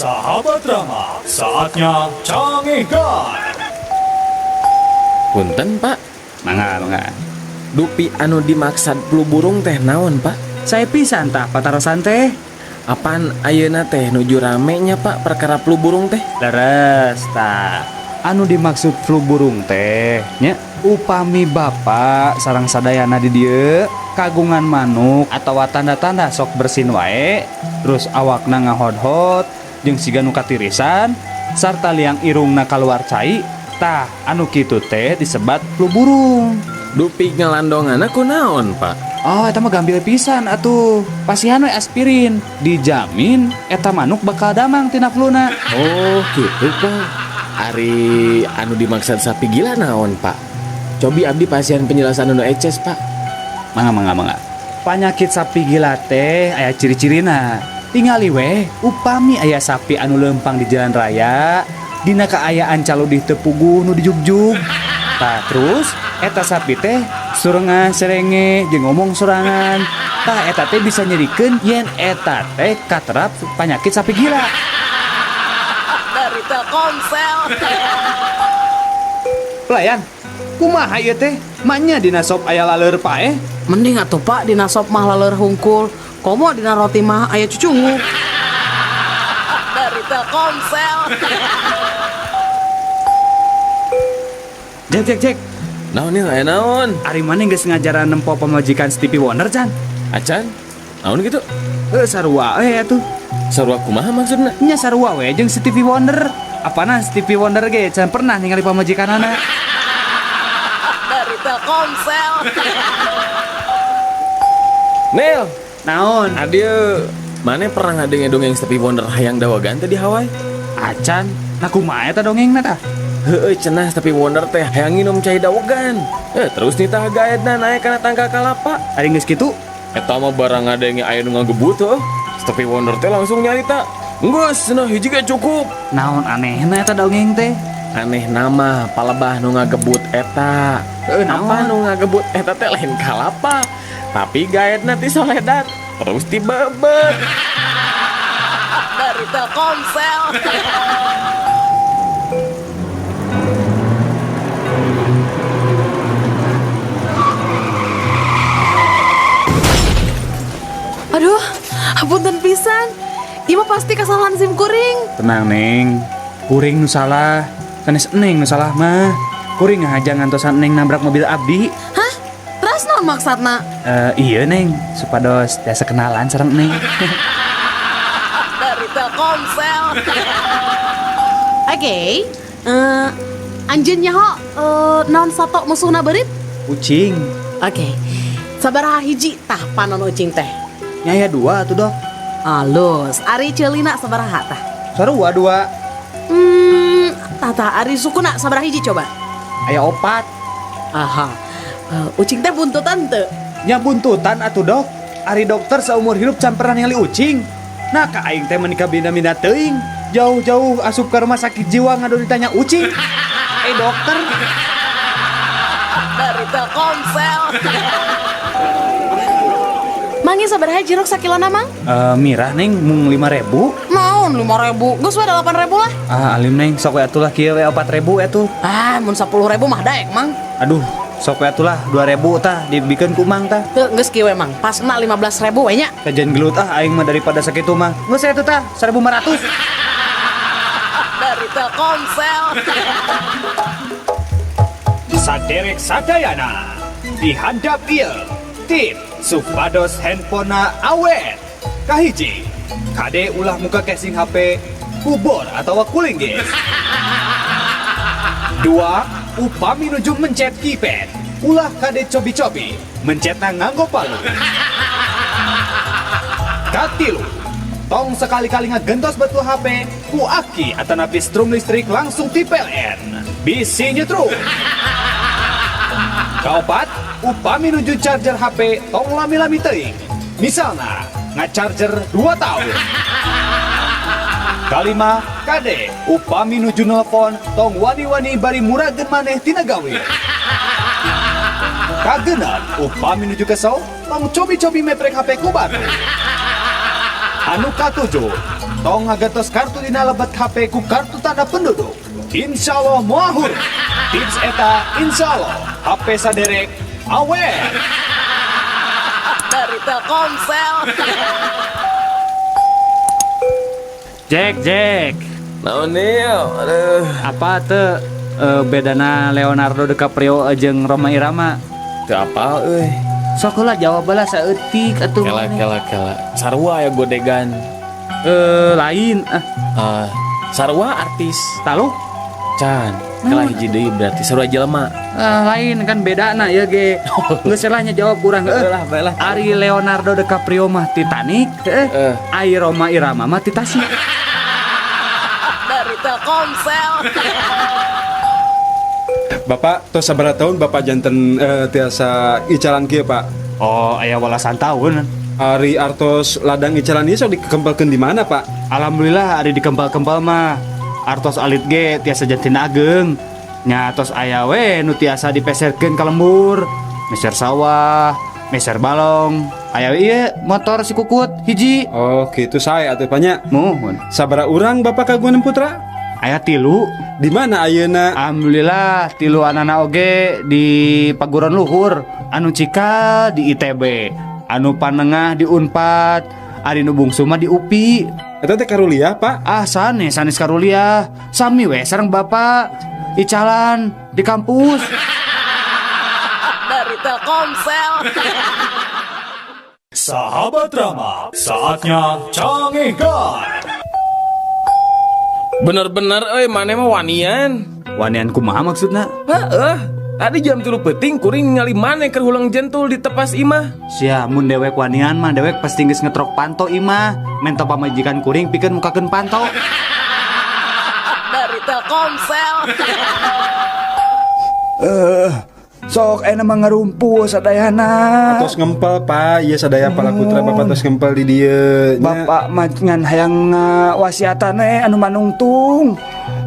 Sahabat Rama, saatnya canggihkan. Punten pak, Mangga. dupi anu dimaksad flu burung teh naon pak? Saya pisan tah patarosan teh. Apaan ayeuna teh nuju ramenya pak perkara flu burung teh? Leres tah. Anu dimaksud flu burung teh nya upami bapak sareng sadayana di dieu kagungan manuk atau tanda-tanda sok bersin wae, terus awakna ngahod-hod jeung siga nu katirisan sarta liang irungna kaluar cai, tah anu kitu teh disebat flu burung. Dupi ngelandongan aku naon pak? Oh, eta mah gampil pisan atuh. Pasihan we aspirin, dijamin eta manuk bakal damang tina fluna. Oh gitu pak. Ari anu dimaksud sapi gila naon pak? Cobi abdi pasien penjelasan anu eces pak. Mangga. Panyakit sapi gila teh aya ciri-cirina. Tingali we, upami aya sapi anu lempang di jalan raya, dina kaayaan caludih teu puguh nu dijugjug. Tah terus eta sapi teh surengan serenge jeung ngomong sorangan. Tah eta teh bisa nyerikeun yen eta teh katerap panyakit sapi gila. Dari Telkomsel. Pelayan, kumaha ieu teh? Manya dina sop aya laleur pae? Mending atuh Pak dina sop mah laleur hungkul. Komo dina roti mah aya cucungu. Dari Telkomsel. Jek. Naon nih aya naon? Ari maneh geus ngajaran nempo pamajikan Stevie Wonder can? Acan? Naon gitu? Sarua atuh. Sarua kumaha maksudna? Nya sarua we jeung Stevie Wonder. Apana Stevie Wonder ge can pernah ningali pamajikanana. Dari Telkomsel. Nel, Naon? adieu. Mane pernah ngadenge-dongeng Stevie Wonder hayang dawagan teh di Hawaii? Acan, nah kumaha eta dongengna tah? Heueuy cenah Stevie Wonder teh hayang nginum cai dawagan. Terus nitah gaedna naek kana tangga kalapa. Ari geus kitu? Eta mah barang ngadenge aya nu ngagebut heuh. Stevie Wonder teh langsung nyarita. Enggeus, cenah hiji ge cukup. Naon anehna eta dongeng teh? Aneh nama palebah nu ngagebut eta. Naon? Apa nu ngagebut eta teh lain kalapa, tapi gaedna ti soledat. Terus ti bebet. Dari Telkomsel. Aduh, apunten pisan. Ima pasti kesalahan SIM kuring. Tenang Neng, kuring nu salah. Sanes Neng nu salah mah. Kuring ngahaja ngantosan Neng nabrak mobil abdi. Hah? Terus naon maksudna? Iya Neng, supados biasa kenalan sareng Neng. Dari Telkomsel. Oke. Anjeun nyaho naon sato musuhna beurit? Kucing, Oke. Sabaraha hiji tah panon ucing teh? nyaya dua tuh dok. Alus, ari ceulina sabaraha tah? Sarua dua, Tata ari sukuna sabaraha hiji coba? aya opat. Aha. Ucing teh buntutan teu? Nya buntutan atuh dok. Ari dokter seumur hidup can pernah ningali ucing. Nah ka aing teh menikah bina-bina teuing. Jauh-jauh asup ke rumah sakit jiwa ngadu ditanya ucing. Dokter. Dari Telkomsel. Mangi sabaraha jeruk sakilona mang? Mirah Neng mung 5.000. Naon 5.000? Geus we 8.000 lah. Alim Neng sok we atuh lah kieu we 4.000 atuh. Mun 10.000 mah daek mang. Aduh, sok we atuh lah 2.000 tah dibikeun ku mang tah. Teu geus kieu we mang. Pasna 15.000 we nya. Kajian gelut aing mah daripada sakitu mah. Geus atuh tah 1.500. Dari Telkomsel. Saderek sadayana dihandap ieu tip supados handphonena awet. Kahiji, kade ulah muka casing HP kubur atau kuling guys. Dua, upami nuju mencet keypad, ulah kade cobi-cobi mencetna nganggo palu. Katilu, tong sekali-kali ngagentos betul HP ku aki atau napi strum listrik langsung ti PLN. Bisi nyetrum. Kaopat, upami nuju charger HP tong lami-lami teuing. Misalna, ngacharger 2 tahun. Kalima, kade, upami nuju nelpon tong wani-wani bari murageun maneh tina gawe. Kagenep, upami nuju kesel tong cobi-cobi meprek HP ku baru. Anu katujuh, tong ngagetos kartu dina lebet HP ku kartu tanda penduduk. Insya Allah muahur. Tips eta insya Allah HP saderek awet. Dari Telkomsel. Jack. Naon Neo? Aduh. Apa teu bedana Leonardo DiCaprio jeung Rhoma Irama? Teu apal euy. Sok heula jawab bae saeutik atuh. Kela. Sarua ya godegan. Lain Sarua artis. talu Can. Kela hiji deui berarti sarua jelema. lain kan beda na ya ge. Geus selahnya jawab kurang Baiklah. Ari Leonardo DiCaprio mah Titanic, Ai Rhoma Irama mah Titanic. Dari Telkomsel. Bapak, tos sabaraha tahun Bapak janten tiasa icalan kieu Pak? Oh, aya walasan tahun. Ari artos ladang icalan ieu sok dikempelkeun di mana Pak? Alhamdulillah ari dikempal-kempal mah. Artos alit ge tiasa jantin ageng. Nya tos aya we nu tiasa dipeserkeun ka lembur. Meser sawah, meser balong. Aya ieu motor si Kukut hiji. Oh, kitu sae atuh Panya. Muhun. Sabaraha urang Bapak kagungan putra? Aya 3. Di mana ayeuna? Alhamdulillah 3 anana oge di paguron luhur. Anu cika di ITB, anu panengah di Unpad, ari nu bungsu mah di UPI. Eta teh karuliah Pak? Sanes karuliah. Sami we sareng Bapak. Icalan di kampus. Dari Telkomsel. Sahabat Rama, saatnya cangihkan. Bener-bener maneh mah wanian. Wanian kumaha maksudna? Tadi jam 3 peuting kuring ningali maneh keur hulang jentul di tepas imah. Sia mun dewek wanian mah dewek pasti geus ngetrok panto imah. Mento pamajikan kuring pikeun mukakeun panto. Dari Telkomsel. Sok ena mah ngarumpu sadayana. Tos ngempel Pak, ieu sadaya pala putra Bapak tos ngempel di dieu. Bapak mah ngan hayang wasiatan anu manungtung.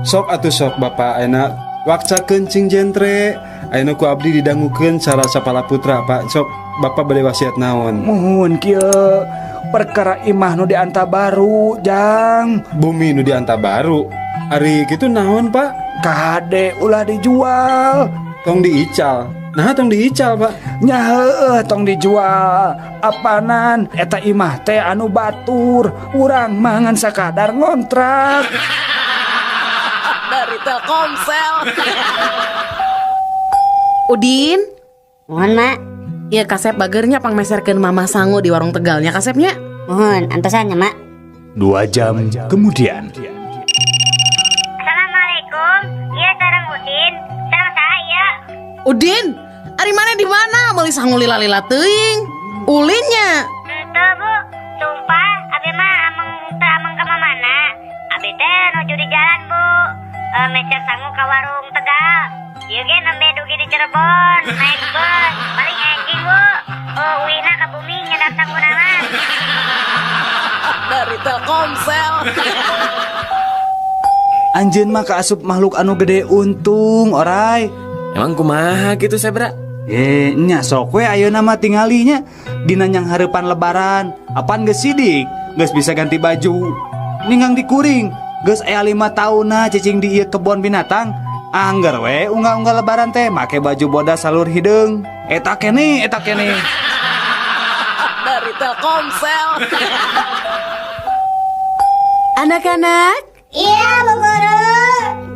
Sok atuh sok Bapak ayeuna wakca kencing jentre. Ayeuna ku abdi didangukeun cara sapala putra Pak. Sok Bapak bade wasiat naon? Muhun kieu perkara imah nu dianta baru jang. Bumi nu dianta baru. Ari kitu naon Pak? Kade ulah dijual. Tong diical. Nah, tong diical Pak. Nya heueuh tong dijual. Apanan eta imah teh anu batur. Urang mangan sakadar ngontrak. Dari Telkomsel. Udin, Mohon mak, ya kasep bagernya pangmeserkeun Mama Sangu di warung Tegalnya kasepnya. mohon antosannya mak. 2 jam kemudian. Assalamualaikum, iya sareng Udin, sareng saya. Udin, ari mana di mana? Meuli sangu lila-lila teuing. Ulinnya. Ente bu, sumpah, abi mah ameng kemana? Abi teh nuju di jalan bu, mecer sangu ke warung Tegal. Ieu ge nembe dugi di Cirebon, naik bus, paling enjing bu. Uina ke bumi nyedap sangu nama. Dari Telkomsel. Anjeun mah kaasup makhluk anu gede untung oray. Emang kumaha gitu Sebra? Nya sok we ayeuna mah tingalinya dina nyang hareupan lebaran. Apaan geus sidik? Geus bisa ganti baju. Ninggang dikuring. Geus aya 5 taunna cicing di ieu kebon binatang. Angger we unggah-unggah lebaran teh make baju bodas salur hideung. Eta kene. Dari Telkomsel. Anak-anak, Iya bu guru.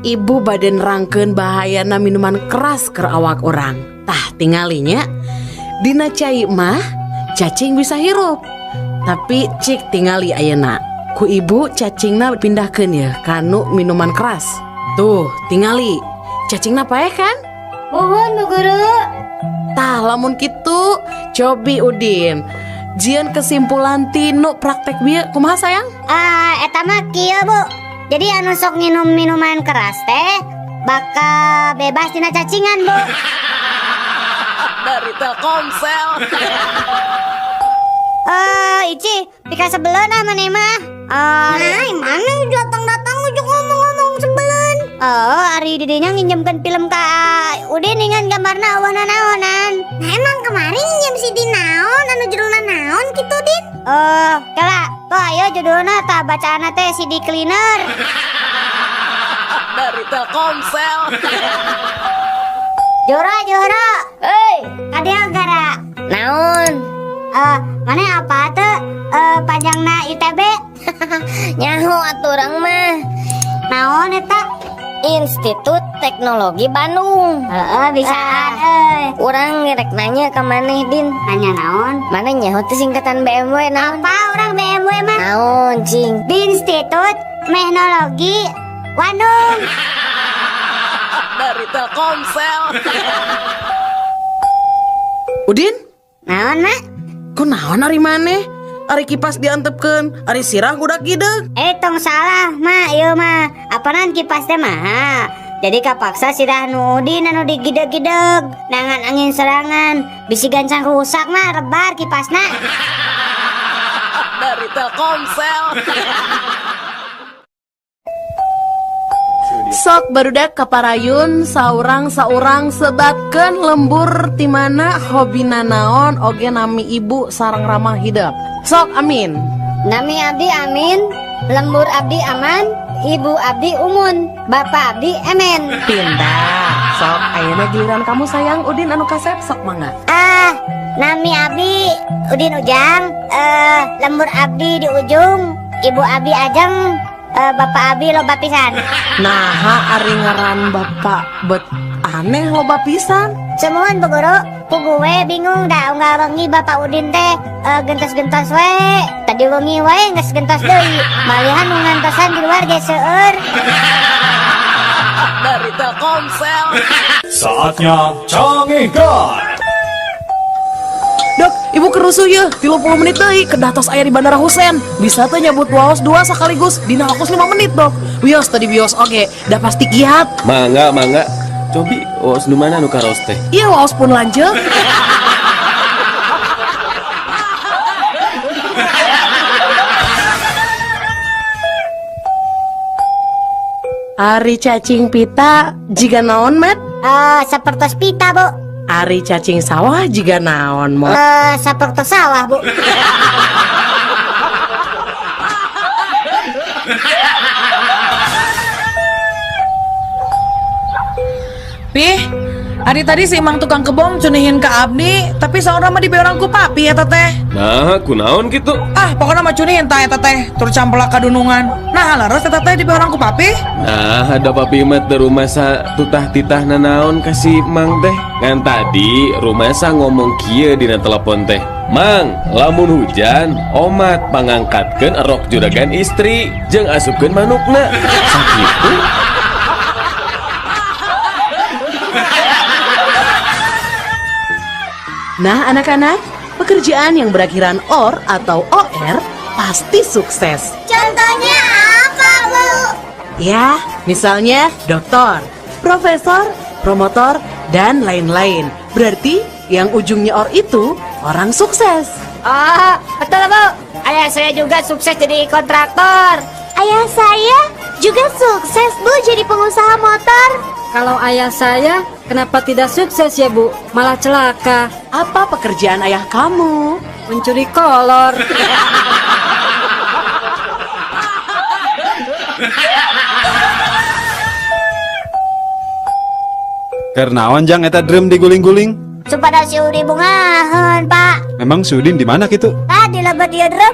ibu badan rangkeun bahayana minuman keras keur awak orang. Tah tingalinya dina cai mah cacing bisa hirup. Tapi cik tingali ayeuna. Ku ibu cacingna pindahkeun ya kanu minuman keras. Tuh, tingali. Cacingna paeh kan? Mohon bu guru. Tah lamun kitu, cobi Udin. Jian kesimpulan tinu praktek bieu kumaha sayang? Eta mah kieu bu. Jadi anu sok nginum minuman keras teh bakal bebas tina cacingan bu. Dari Telkomsel. Ici, pika sebelen ah mana mah. Mana datang ujuk ngomong sebelen. Ari didinya nginjemkeun film ka Udin ningan gambarna awahna naonan. Nah emang kemarin nginjem si Dinaon anu judulna naon kitu Din? Kala Pak, ayo judulna tak bacaan teh CD Cleaner. Dari Telkomsel. Jora. Hei, kadang gara. Naon? Mana apa tuh? Panjangna ITB. Nyaho aturang mah Naon eta? Institut Teknologi Bandung. Bisaan Urang ngerek nanya ke maneh Din. Nanya naon? Mana nyaho teh singkatan BMW naon? Apa orang BMW mah? Naon cing? Institut Teknologi Bandung. Dari Telkomsel. Udin, Naon mak? kok naon ari maneh? Ari kipas diantepkeun, ari sirah budak gideg. Tong salah mak, ieu mah apanan kipas teh mah. Jadi kapaksa sirah nu Udin anu digideg-gideg. Nangan angin serangan, bisi gancang rusak mah rebar kipasna. Dari Telkomsel. Sok barudak kaparayun saurang sebatkeun lembur ti mana hobina naon oge nami ibu sareng ramah hidup. Sok amin. Nami abdi Amin, lembur abdi aman, ibu abdi umun, bapak abdi emen. Pindah. Sok ayeuna giliran kamu sayang Udin anu kasep sok mangga. Nami abdi Udin Ujang, lembur abdi di ujung, ibu abdi Ajeng, bapak abdi loba pisan. Nah, ari ngaran bapak bet aneh loba pisan. Semuan Bu Guru, ku gue bingung dah unggal wengi bapak Udin teh gentos-gentos we. Tadi wengi we geus gentos deui. Malihan nu ngantosan di luar ge seueur. Dari Telkomsel. Saatnya Cangihkan. Dok, ibu kerusuh ya, 30 menit deui kedah tos aya di Bandara Husein. Bisa teh nyebut waos 2 sekaligus dina waktu 5 menit, Dok. Wios tadi bios oge, da pasti kiat. Mangga. Cobi, waos nu mana nu karos teh? Iya waos pun lanjut. Ari cacing pita jiga naon, Mat? Sapertos pita, Bu. Ari cacing sawah jiga naon, Mat? Sapertos sawah, Bu. Pih, hari tadi si Mang tukang kebom cunihin ke Abdi, tapi saudara mah dibeurang ku papi ya teteh. Nah, kunaon gitu? Ah, pokoknya mah cunihin ta ya teteh, terus campelak kadunungan. Nah, laras ya teteh dibeurang ku papi. Nah, ada papi mat di rumah sa tutah titah nanaon kasih Mang teh. Kan tadi rumah sa ngomong kieu dina telepon teh. Mang, lamun hujan, omat pangangkatkeun erok juragan istri, jeung asupkeun manukna. Sakitu. Nah anak-anak, pekerjaan yang berakhiran OR atau OR pasti sukses. Contohnya apa, Bu? Ya, misalnya dokter, profesor, promotor, dan lain-lain. Berarti yang ujungnya OR itu orang sukses. Betul, Bu. Ayah saya juga sukses jadi kontraktor. Ayah saya juga sukses, Bu, jadi pengusaha motor. Kalau ayah saya, kenapa tidak sukses ya Bu? Malah celaka. Apa pekerjaan ayah kamu? Mencuri kolor. Kernaon jang eta drum diguling-guling? Supaya si Udi bungahan, Pak. Memang si Udin di mana gitu? Di lebat dia drum.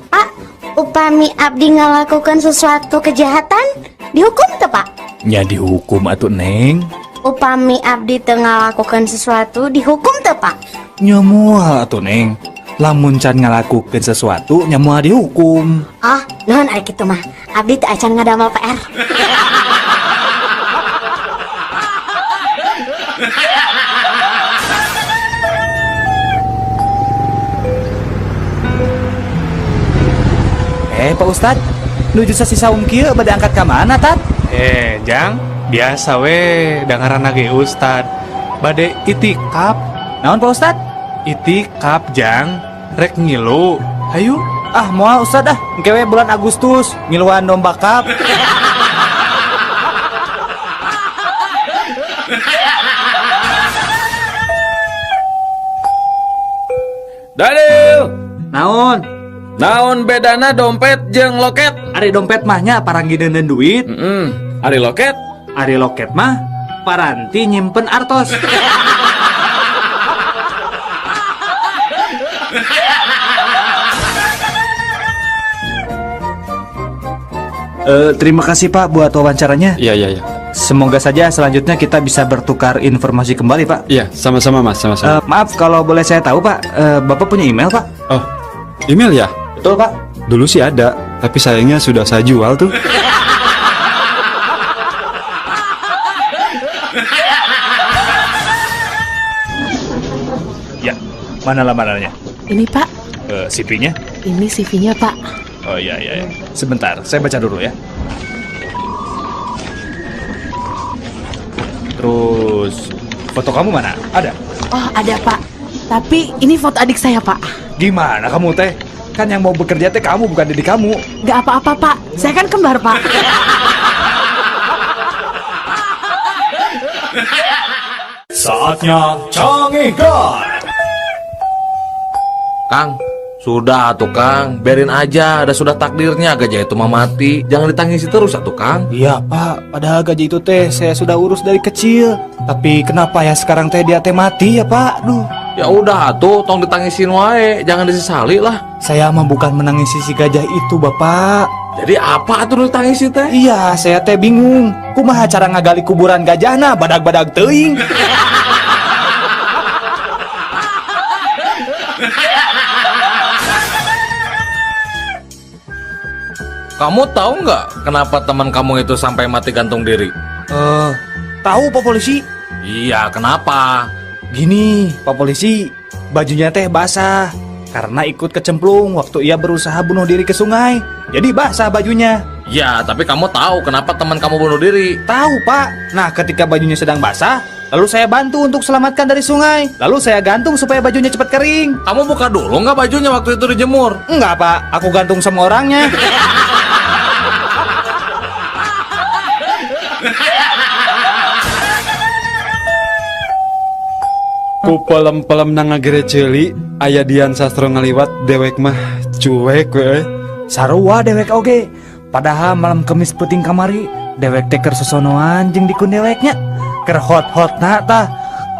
Pak, upami abdi ngalakukan sesuatu kejahatan, dihukum tuh, Pak? Ya dihukum atuh Neng. Upami abdi teu ngalakukan sesuatu, dihukum tuh, Pak? Nyamual atuh Neng. Lamun can ngalakukeun sesuatu nyamual dihukum. Naon ari kitu mah? Abdi teu acan ngadamel PR. Pak Ustad, nuju sasi saum kieu bade angkat ka mana, Tat? Jang, biasa we dengaran lagi Ustad. Bade itikaf. Naon Pak Ustad? Itikaf Jang, rek ngilu. Hayu. Moal Ustad engke we bulan Agustus ngiluan domba kap. Dadil. Naon? Naon bedana dompet jeung loket? Ari dompet mahnya paranggideun duit. Ari loket? Ari loket mah paranti nyimpen artos. Terima kasih Pak buat wawancaranya. Iya. Semoga saja selanjutnya kita bisa bertukar informasi kembali Pak. Iya, sama-sama Mas, sama-sama. Maaf kalau boleh saya tahu Pak, Bapak punya email Pak? Oh, email ya? Betul Pak. Dulu sih ada, tapi sayangnya sudah saya jual tuh. Ya, mana lamarannya? Ini Pak, CV-nya? ini CV-nya Pak. Oh iya. Sebentar, saya baca dulu ya. Terus foto kamu mana? Ada? Oh ada Pak, tapi ini foto adik saya Pak. Gimana kamu teh? Kan yang mau bekerja teh kamu, bukan diri kamu. Gak apa-apa Pak, saya kan kembar Pak. Saatnya Cangihkan. Kang, sudah tuh Kang, biarin aja, ada sudah takdirnya gajah itu mah mati. Jangan ditangisi terus atuh Kang. Iya Pak, padahal gaji itu teh saya sudah urus dari kecil. Tapi kenapa ya sekarang teh dia teh mati ya Pak? Duh. Ya udah atuh, tong ditangisin wae, jangan disesali lah. Saya mah bukan menangisi si gajah itu Bapak. Jadi apa atuh ditangisi teh? Iya, saya teh bingung. Kumaha cara ngagali kuburan gajahna badag-badag teuing. Kamu tahu nggak kenapa teman kamu itu sampai mati gantung diri? Tahu Pak Polisi? Iya, kenapa? Gini, Pak Polisi, bajunya teh basah karena ikut kecemplung waktu ia berusaha bunuh diri ke sungai. Jadi basah bajunya. Ya, tapi kamu tahu kenapa teman kamu bunuh diri? Tahu Pak. Nah, ketika bajunya sedang basah, lalu saya bantu untuk selamatkan dari sungai. Lalu saya gantung supaya bajunya cepat kering. Kamu buka dulu nggak bajunya waktu itu dijemur? Enggak Pak, aku gantung sama orangnya. Ku pelem-pelem nang ngagere ceuli, aya Dian Sastro ngaliwat dewek mah cuek we. Sarua dewek oge. Padahal malam kemis peuting kamari, dewek teh keur sosonoan jeung dikun deweknya. Keur hot-hotna tah.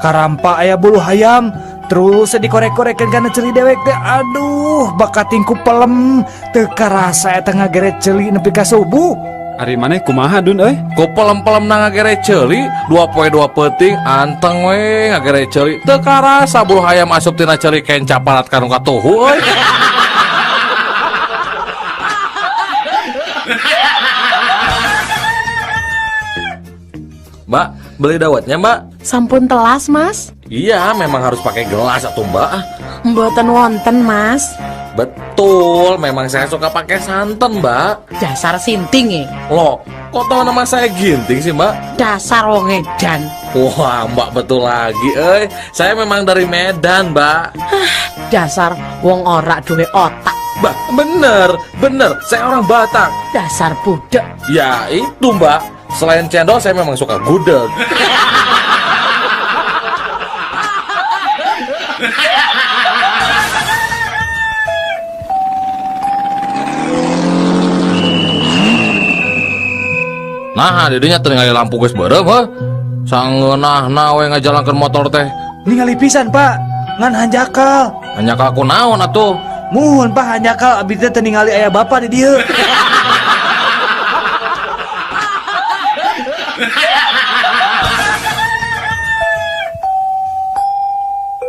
Karampa aya bulu hayam, terus dikorek-korekeun kana ceuli dewek teh. Aduh, bakatingku pelem. Teu karasa eta ngagere ceuli nepi ka subuh. Ari maneh kumaha Dun euy? Ku pelem-pelem nang ngagere ceuli, 2 poe 2 peuting anteng we ngagere ceuli. Teu karasa bulu hayam asup tina ceuli kaen caparat kanu katuhu euy. Mbak, beli dawetnya Mbak? Sampun telas Mas. Iya, memang harus pakai gelas atuh Mbak. Mboten wonten Mas. Betul, memang saya suka pakai santan Mbak. Dasar sinting Loh, kok tau nama saya Ginting sih Mbak? Dasar wong edan. Wah, Mbak betul lagi saya memang dari Medan Mbak. Dasar wong ora duwe otak. Mbak, bener, saya orang Batak. Dasar budak. Ya itu Mbak, selain cendol saya memang suka gudeg. Nah, didinya tinggal lampu geus beureum heuh. Sangeunahna we ngajalankeun motor teh. Ningali pisan Pak, ngan hanjakal. Hanjakal kunaon atuh? Muhun Pak hanjakal, abdi teh teu ningali aya bapa di dieu.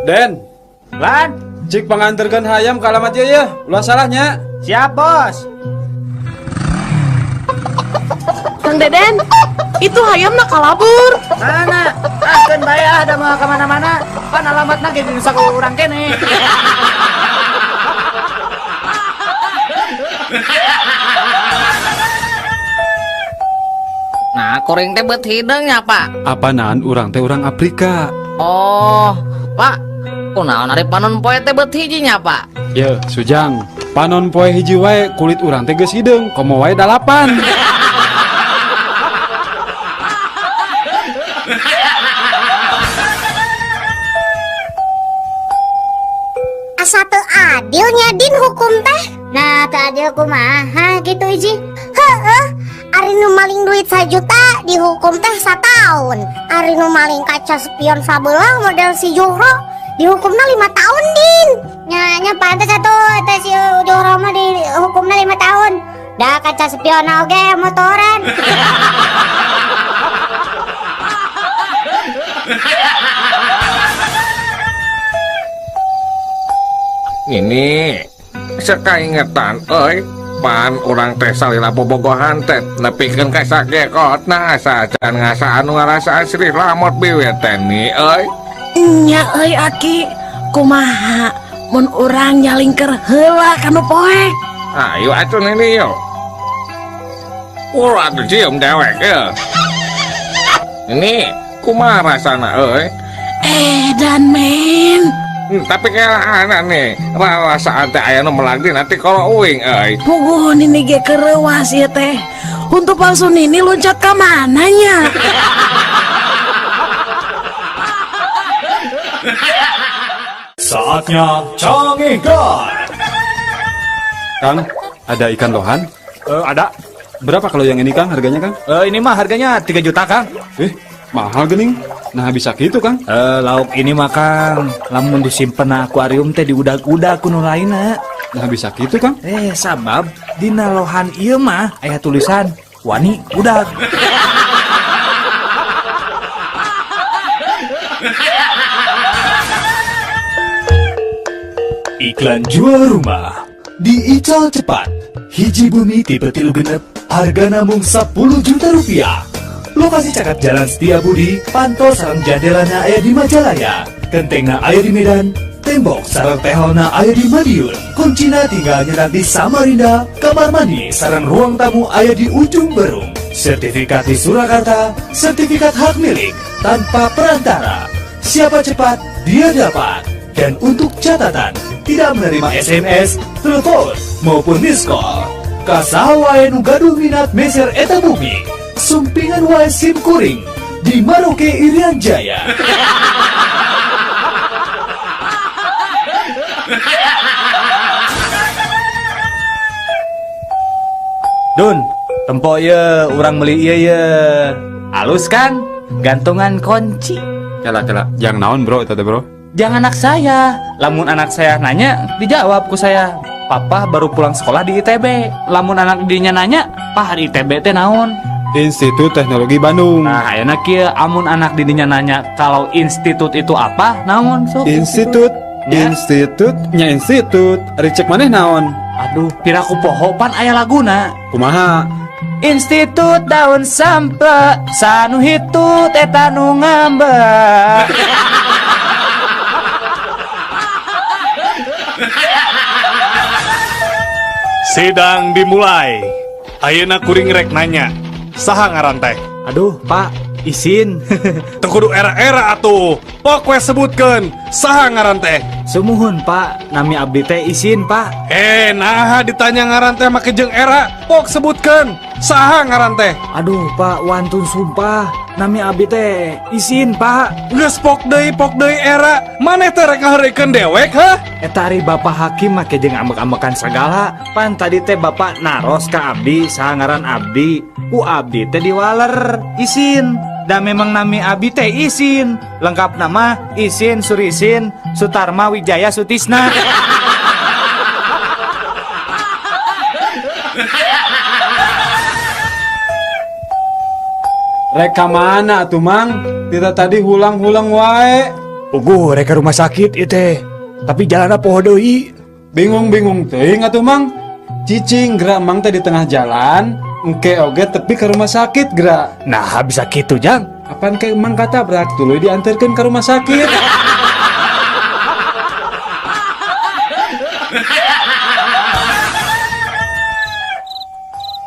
Den, Lan, cik panganterkeun hayam ka alamat ieu ya. Ulah salahnya. siap Bos. Kang Deden, itu hayamna kalabur. Mana? Keun bae ada mau ka mana-mana. Pan alamatna ge di nusa urang kene. Nah, koreng teh beut hidung nya, Pak. Apanaan urang teh urang Afrika. Oh, Pak. Kunaon ari panon poe teh beut hiji nya, Pak? Ye, Sujang. Panon poe hiji wae kulit urang teh geus hideung, komo wae 8. asa teu adilnya din hukum teh. Nah, teu adil kumaha gitu iji. Heeh, ari nu maling duit 1 juta dihukum teh 1 tahun. Ari nu maling kaca spion sabelah model si Juhro dihukumna 5 tahun din. Nya pantes atuh teh si Juhro mah dihukumna 5 tahun. Da kaca spion oge motoran. Ini sekaingetan pan orang teh salila bobogohan teh nepikeun ka sagekotna sajan ngasa anu ngarasaan Sri Lamot biwit teh ni Nya Aki, kumaha mun urang nyalingker heula kanu poek. Ayo atuh ini yo. Ulah tuh cium dewek ya. Ini kumaha rasana Dan men. Tapi kayak anak nih rasa teh aya nu melagdi nanti kalau uing Puguh nini ge kerewas ya teh. Untuk palsu nini loncat ke mananya? Saatnya Cangihkan. Kang, ada ikan lohan? Ada. Berapa kalau yang ini Kang harganya Kang? Ini mah harganya 3 juta Kang. Mahal gening. Nah bisa gitu Kang. Lauk ini mah Kang, lamun disimpen akuarium teh di udag-udag kuno lainna. Nah bisa gitu Kang. Sabab dina lohan ieu mah aya tulisan wani udag. Iklan jual rumah diical cepat. Hiji bumi tipe 3 genep, harga namung 10 juta rupiah. Lokasi cakap Jalan Setiabudi, pantol sareng jandelana aya di Majalaya, gentengna aya di Medan, tembok sareng teholna aya di Madiun, kuncina tinggal nyetak di Samarinda, kamar mandi sareng ruang tamu aya di ujung Berung, sertifikat di Surakarta, sertifikat hak milik tanpa perantara. Siapa cepat dia dapat. Dan untuk catatan, tidak menerima SMS, telepon maupun miss call. Kasaha wae nu gaduh minat meser eta bumi, sumpingan wae SIM kuring di Maroke Irian Jaya. Dun, tempo ye urang meuli ieu ye. Halus kan? Gantungan kunci. Cala, yang naon bro itu bro? Jangan anak saya. Lamun anak saya nanya, dijawab ku saya. Papa baru pulang sekolah di ITB. Lamun anak dinya nanya, "Pak, di ITB teh naon?" Institut Teknologi Bandung. Nah, ayeuna kieu amun anak didinya nanya kalau institut itu apa, naon sok? Institut, institut. Ricek maneh naon? Aduh, piraku poho pan aya laguna. Kumaha? Institut daun sampe, sanu hitut eta nu ngambek. Sidang dimulai. Ayeuna kuring rek nanya, saha ngaran teh? Aduh, Pak, isin. Teu kudu era-era atuh. Pok we sebutkeun, saha ngaran teh? Sumuhun, Pak. Nami abdi teh isin, Pak. Nah ditanya ngaran teh make jeung era, pok sebutkeun, saha ngaran teh? Aduh, Pak, wantun sumpah. Nami abdi teh isin, Pak. Geus pok deui era. Maneh teh rek ngahareukeun dewek, hah? Eta ari Bapak Hakim make jeung ambek-ambekan sagala. Pan tadi teh Bapak naros ka abdi saha ngaran abdi. Ku abdi teh diwaler isin. Dan memang nami abdi teh isin. Lengkap nama Isin Surisin Sutarma Wijaya Sutisna. Reka mana tuh Mang? Kita tadi hulang-hulang wae. Reka rumah sakit itu. Tapi jalanna poho deui. Bingung-bingung teuing atuh Mang. Cicing gerak Mang teh di tengah jalan, engke oge tepi ke rumah sakit gerak. Nah, bisa gitu, Jang. Apaan kayak Mang katabrak tuluy diantarkeun ke rumah sakit.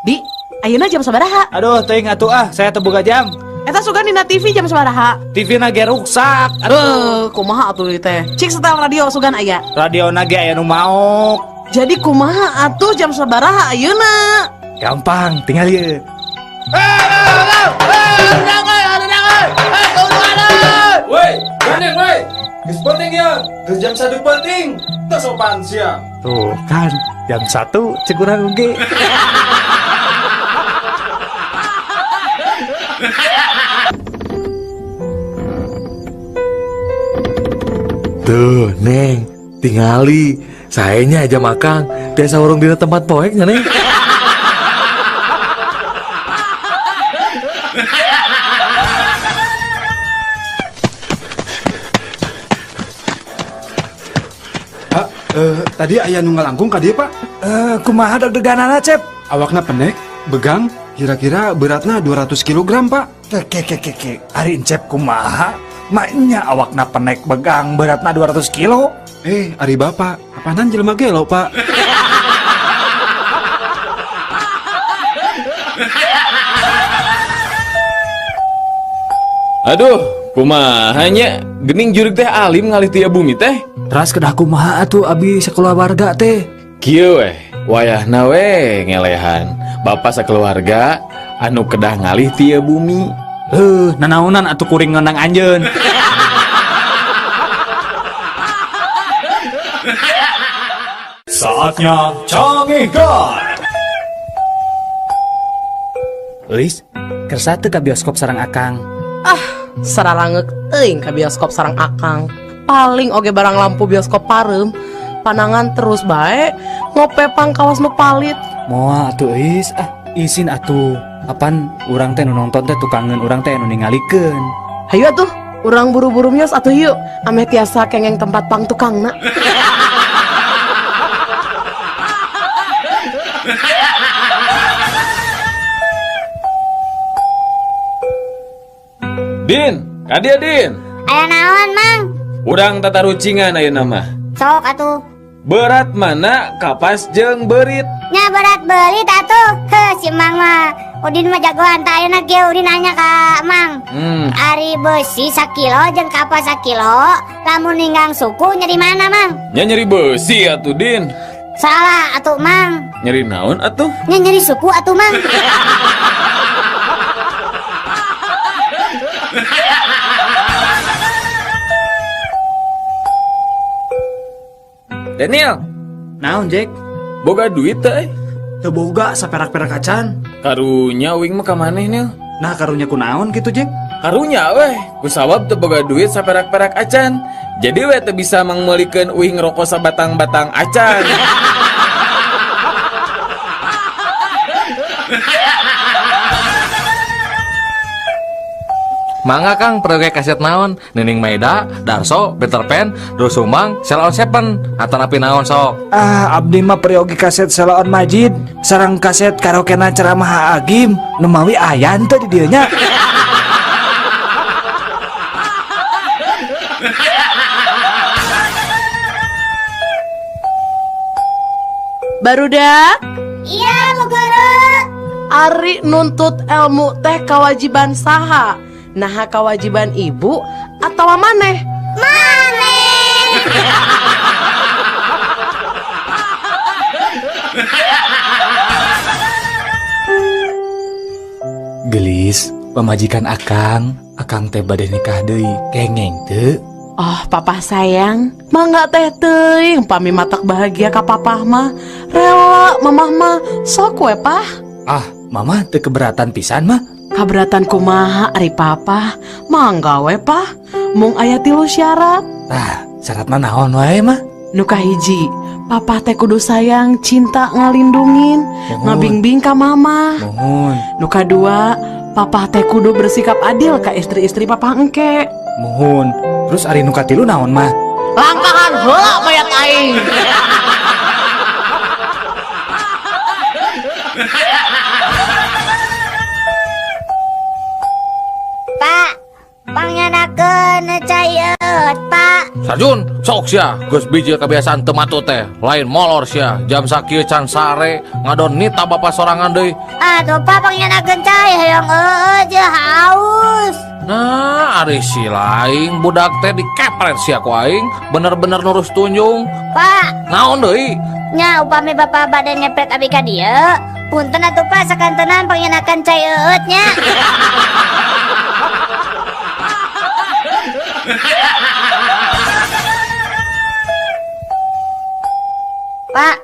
Di, ayeuna jam sabaraha? Aduh, teuing atuh saya teu boga jam. Eta sugan dina TV jam sabaraha? TV na ge ruksak. Aduh, kumaha atuh ieu teh? Cik setel radio sugan aya. Radio na ge aya nu maok. Jadi kumaha atuh jam sabaraha ayeuna? Gampang, tinggal ieu. Woi, gandeng woi. Geus penting ya, geus jam 1 penting. Teu sopan sia. Tuh kan, jam 1 cek urang oge. Tuh, Neng, tingali. Sayanya aja makang. Biasa urung di tempat poeknya, Neng. Pak, tadi aya nu ngalangkung ka dieu, Pak. Kumaha deg-deganana, Cep? Awakna pendek, begang, kira-kira beratna 200 kg, Pak. Keke, ari Cep kumaha? Maknya awakna penek begang beratna 200 kilo. Ari Bapak, apanan jelema gelo, Pak? Aduh, kumahanya gening jurig teh alim ngalih tiap bumi teh. Teras kedah kumaha atuh abi sakeluarga teh. Kieu weh, wayahna we ngelehan. Bapak sakeluarga anu kedah ngalih tiap bumi. Nanaonan atuh kuring ngeunang anjeun. Saatnya Cangihkan. Lis, kersa teu ka bioskop sareng Akang. Sararangek teuing ka bioskop sareng Akang. Paling oge barang lampu bioskop pareum, panangan terus bae ngopepang kawas nu palit. Moal atuh Is, isin atuh. Apan urang teh nu nonton teh tukangeun urang teh nu ningalikeun. Hayu atuh, urang buru-buru mios atuh yuk. Ame tiasa kengeng tempat pang tukangna. Din, kadia Din. Aya naon, Mang? Urang tata rucingan ayeuna mah. Sok atuh. Berat mana kapas jeung berit. Nya berat belit atuh. Si Mang mah Udin mah jagoan. Ta ayeuna ge Udin nanya ka Mang. Ari besi 1 kilo jeung kapas 1 kilo. Lamun ninggang suku nya di mana, Mang? Nya nyeri besi atuh Din. Salah atuh, Mang. Nyeri naon atuh? Nya nyeri suku atuh, Mang. Daniel, naon Jack? Boga duit teh? Teu boga saperak-perak acan. Karunya uing mah ka maneh Nil. Nah karunya kunaon gitu Jack? Karunya weh, kusabab teu boga duit saperak-perak acan. Jadi weh teu bisa mangmeulikeun uing ngerokok sabatang-batang acan. Mangga Kang, proyek kaset naon? Nining Maida, Darso, Peter Pan, Drusumang, Sheila on Seven. Atanapi naon sok? Abdi mah periogi kaset Sheila on Majid, sareng kaset karaokena ceramah Agim, numawi ayan teh di dieu nya. Barudak? Iya, Bu Guru. Ari nuntut ilmu teh kewajiban saha? Nah kewajiban ibu atau maneh? Maneh. Gelis, pemajikan Akang teh bade nikah deui, kengeng teu? Oh papa sayang, mangga teh teuing pami matak bahagia ka papa mah. Rela mamah mah sok we pah. Mama teu keberatan pisan mah. Kaberatan kumaha ari papa? Mangga we pah. Mung aya 3 syarat. Syaratna naon wae mah? Nu kahiji, papa teh kudu sayang, cinta, ngalindungin, ngabingbing ka mama. Mohon. Nu kadua, papa teh kudu bersikap adil ka istri-istri papa engke. Mohon. Terus ari nu katilu naon mah? Langkahan heula mayat aing. Pak, pangyanakeun cayeut, Pak. Sarjun, sok sia, geus biji kebiasaan teu matu teh. Lain molor sia, jam sakieu can sare, ngadon nita bapak sorangan deui. Atuh Pak pangyanakeun cai hayang aja haus. Nah, ari si laing budak teh dikepret sia ku aing, bener-bener nurus tunjung. Pak, naon deui? Nya upami bapak bade ngepret abi ka dieu, punten atuh Pak sakantenan pangyanakeun cayeut nya. Pak,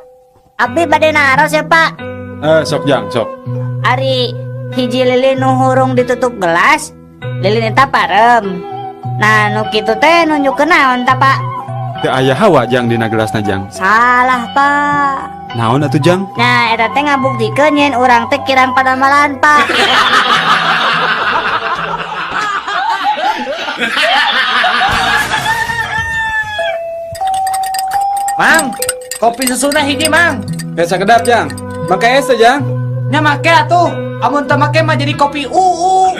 abdi bade naros ya Pak. Sok Jang, sok. Ari hiji lilin nu hurung ditutup gelas, lilin eta parem. Nah, nu kitu teh nunjukeun naon ta Pak? Teu aya hawa Jang dina gelasna Jang. Salah Pak. Naon atuh Jang? Nah, eta teh ngabuktikeun yen urang teh kirang padamalan Pak. Mang, kopi susuna hiji Mang. Biasa kedap Jang. Make es teh Jang. Nya make atuh. Amun teu make mah jadi kopi UU.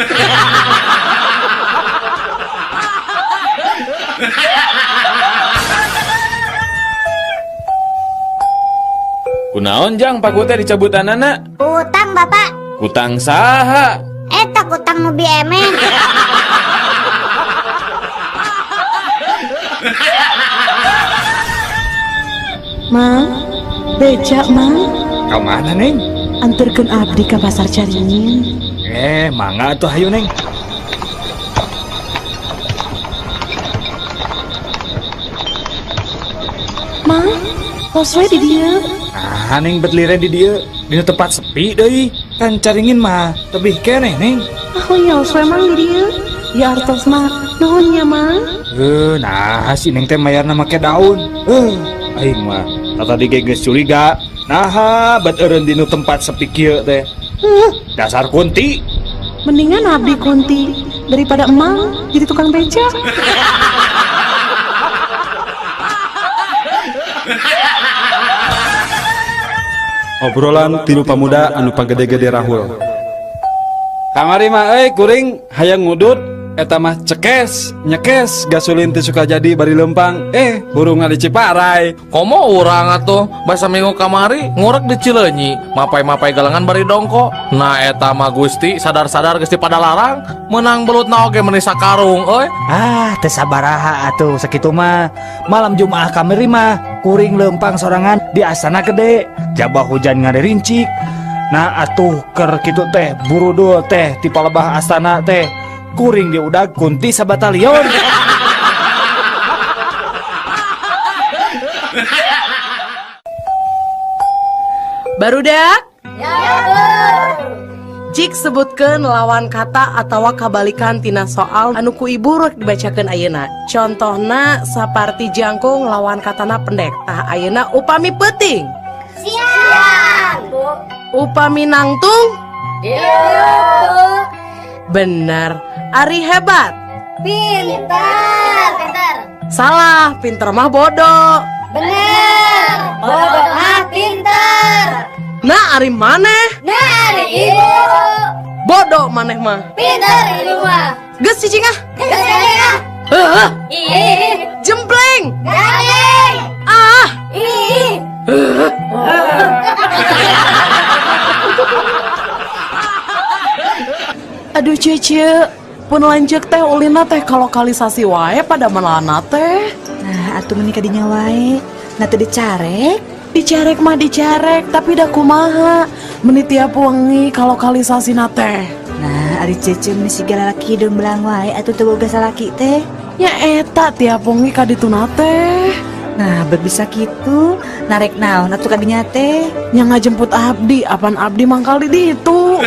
Kunaon Jang paku teh dicabutanana? Utang Bapak. Kutang saha? Eta utang nu biemen. Mang, beca Mang, Kau mana Neng? anterkeun abdi ka pasar Caringin. Mangga tuh hayu Neng. Mang, tos we di dieu. Neng betliren di dia, di tempat sepi deui. Kan Caringin mah tebih keneh Neng. Oh ya, we Mang di dieu. Ya artos mah nuhun ya Mang. Nah si Neng teh mayarna make daun. Aing mah tadi geus curiga. Nah, bet eureun dinu tempat sepi kieu teh. Dasar kunti. Mendingan abdi kunti daripada emang jadi tukang beca. Obrolan tilu pamuda anu pagede-gede rahul. Kamari mah kuring hayang ngudut eta mah cekes, nyekes gasolin teh suka jadi bari lempang. Hurung di Ciparai. Komo urang atuh basa minggu kamari ngorek di Cileunyi, mapai-mapai galangan bari dongko. Nah eta mah Gusti sadar-sadar Gusti pada larang, menang belutna oge meuni sakarung euy. Teu sabaraha atuh sakitu mah. Malam Jumaah kamari mah kuring lempang sorangan di Astana Gede. Jabah hujan ngaderincik. Nah atuh keur kitu teh buru teh ti palebah Astana teh. Kuring diudag kunti sabatalion. Barudak? Jik sebutkeun lawan kata atawa kabalikan tina soal anu ku ibu rek dibacakeun ayeuna. Contohna saparti jangkung lawan katana pendek. Tah ayeuna upami peuting. Siap, Bu. Upami nangtung? Iya. Bener. Ari hebat. Pintar. Salah, pinter mah bodoh. Bener. Bodoh mah pintar. Nah, ari maneh? Nah, ari ibu. Bodoh maneh mah. Pintar ibu mah. Geus cicing ah. Geus ah. Ih. Jempleng. Gandeng. Ah. Ih. Aduh Cece, pun lanjut teh ulina teh ka lokalisasi wae pada manana teh. Nah, atuh menikah dinya wae. Nah teu dicarek. Dicarek mah dicarek, tapi da kumaha meuni tiap wengi ka lokalisasi na teh. Nah, ari Cece meuni sigala laki hideung belang wae atuh teu boga salaki teh. Ya eta tiap wengi ka dituna teh. Nah, berbisa kitu, narek naon atuh ka dinya teh? Nya ngajemput abdi, apan abdi mangkal di ditu.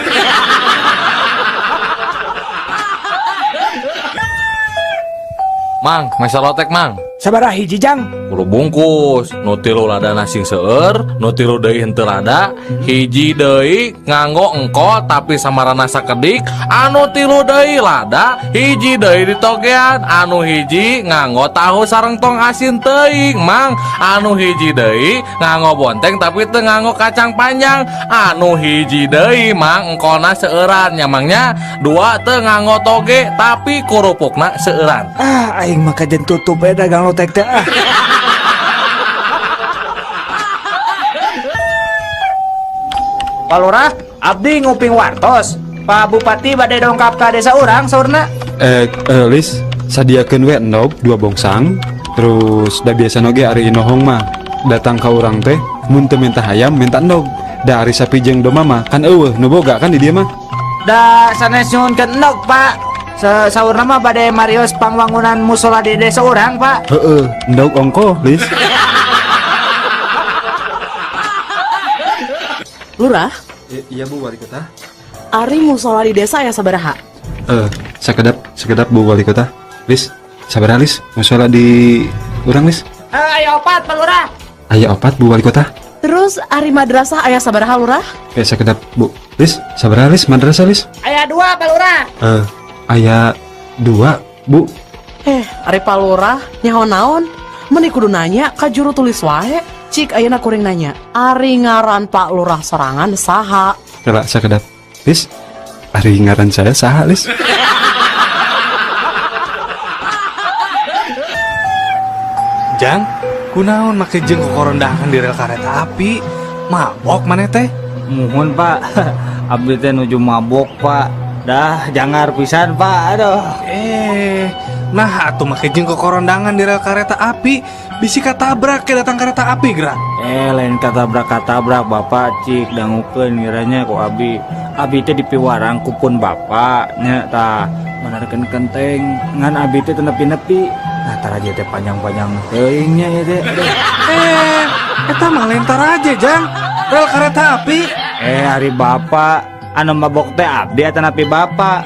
Mang, mesa lotek mang. Sabaraha hiji Jang? Kudu bungkus, nu tilu lada nasi seueur, nu tilu deui henteu lada, hiji deui nganggo engko tapi samarana sakedik, anu tilu deui lada, hiji deui ditogean, anu hiji nganggo tahu sareng tong asin teuing, Mang. Anu hiji deui nganggo bonteng tapi teu nganggo kacang panjang, anu hiji deui Mang engkona seueuran, nyamangnya dua teu nganggo toge tapi kurupukna seueuran. Aing mah kajen tutup dagang lotek teh. Pak Lurah, abdi nguping wartos. Pak Bupati bade dongkap ka desa urang saurna. Lis, sadiakeun we endog 2 bongsang. Terus da biasa noge ari inohong mah datang ka urang teh mun teu minta hayam minta endog. Da ari sapi jeung domba mah kan eueuh nu boga kan di dieu mah. Da sanes nyuhunkeun endog, Pak. Saurna mah bade marios pangwangunan musola di desa urang, Pak. Endog ongko, Lis. Lurah, Iya Bu Wali Kota. ari musola di desa aya sabaraha? Sekedap Bu Wali Kota. Lis, sabaraha Lis? Musola di urang Lis? Ayo opat, Pak Lurah. Aya 4 Bu Wali Kota. Terus ari madrasah aya sabaraha Lurah? Sekedap Bu. Lis, sabaraha Lis? Madrasah Lis? Aya 2, Pak Lurah. Aya 2 Bu. Ari Pak Lurah nyaho naon? Meni kudu nanya ka juru tulis wae. Cik ayeuna kuring nanya, ari ngaran Pak Lurah sorangan saha? Kala sekedap. Lis, ari ngaran saya saha Lis? Jang, kunaon make jeung kokorondahan di rel kareta api? Mabok maneh teh? Muhun Pak, abdi teh nuju mabok Pak. Dah jangar pisan Pak, aduh. Nah atuh make jeung kokorondangan di rel kareta api, bisi katabrak ke datang kereta api gerak. Lain katabrak Bapak cik dangukeun ngiranya ku abi teh dipiwarang kupun Bapak nya tah manarkeun kenteng ngan abi teh teu nepi-nepi. Nah taraje teh panjang-panjang teuing nya ya teh. Eta mah lentar aja Jang, rel kereta api. Hari Bapak anu mabok teh abdi eta napi Bapak.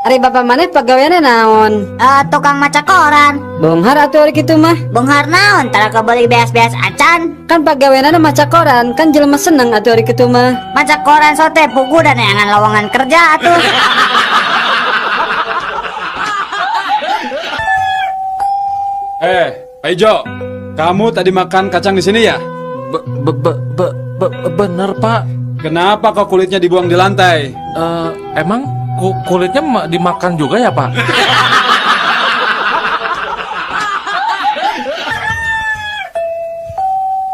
Ari bapak maneh pagaweana naon? Tukang maca koran. Bonghar atuh ari kitu mah. Bonghar naon? Tara kebeli beas-beas acan. Kan pagaweana maca koran, kan jelema seneng atuh ari kitu mah. Maca koran sote pugu dan neangan lowongan kerja atuh. Pak Ijo, kamu tadi makan kacang di sini ya? Bener Pak. Kenapa kok kulitnya dibuang di lantai? Emang kulitnya dimakan juga ya Pak?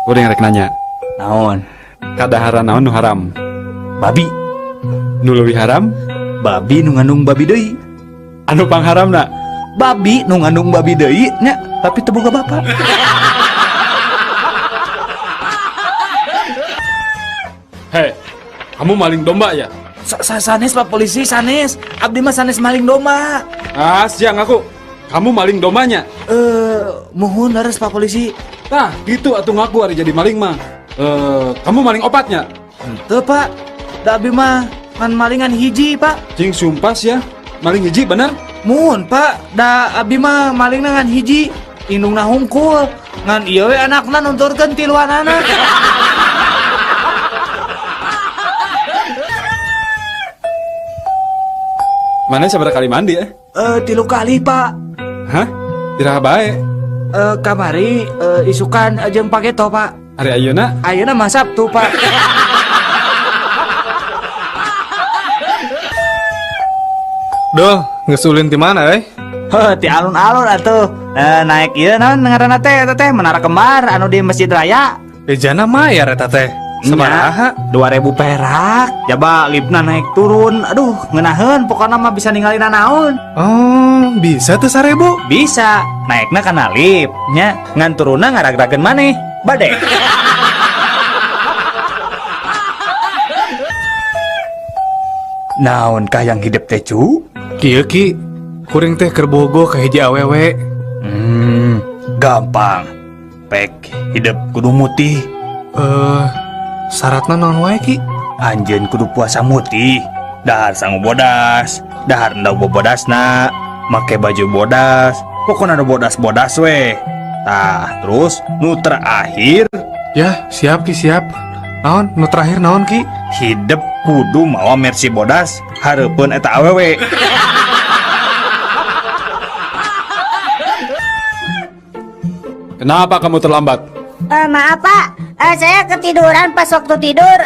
Udah rek nanya. Naon? Kadahara naon nu haram? Babi. Nu leuwih haram? Babi nu ngandung babi deui. Anu pangharamna? Babi nu ngandung babi deui nya, tapi teu boga bapak. Hei, kamu maling domba ya? Sanes Pak Polisi, sanes. Abdi mah sanes maling domba. Siang aku. Kamu maling dombanya? Muhun leres Pak Polisi. Nah, gitu atuh ngaku hari jadi maling mah. Kamu maling opatnya? Henteu Pak. Da abdi mah ngan malingan hiji Pak. Cing sumpas ya. Maling hiji bener? Muhun Pak. Da abdi mah maling ngan hiji. Indungna hungkul. Ngan ieu we anakna nunturkeun tiluanana. Mana sabar kali mandi ya? 3 kali Pak. Hah? Tiraha bae? Kamari isukan jeung pageto Pak. Hari ayeuna? Ayeuna mah Sabtu Pak. Duh, ngesulin di mana Ti alun-alun atuh. Naik ieu naon ngaranna teh eta teh menara kembar anu di Masjid Raya. Ejana mayar eta teh. Sabaraha? 2.000 perak. Coba lipna naik turun. Aduh, ngeunaheun pokona mah bisa ninggalin naon. Oh, bisa tuh 1.000? Bisa. Naikna kana lip nya, ngan turunna ngarag-rageun maneh. Bade. Naon kah yang hidup teh cu? Kieu Ki, kuring teh keur bogo ka hiji awewe. Gampang. Pek hidup kudu mutih. Syaratna naon wae Ki? Anjeun kudu puasa mutih. Dahar sangu bodas, dahar endau bobodasna, make baju bodas, pokoknya ada bodas-bodas we. Tah, terus nu terakhir. Ya, siap Ki, siap. Naon? Nu terakhir naon Ki? Hidup kudu mawa mercy bodas, hareupeun eta awewe. Kenapa kamu terlambat? Maaf Pak, saya ketiduran pas waktu tidur.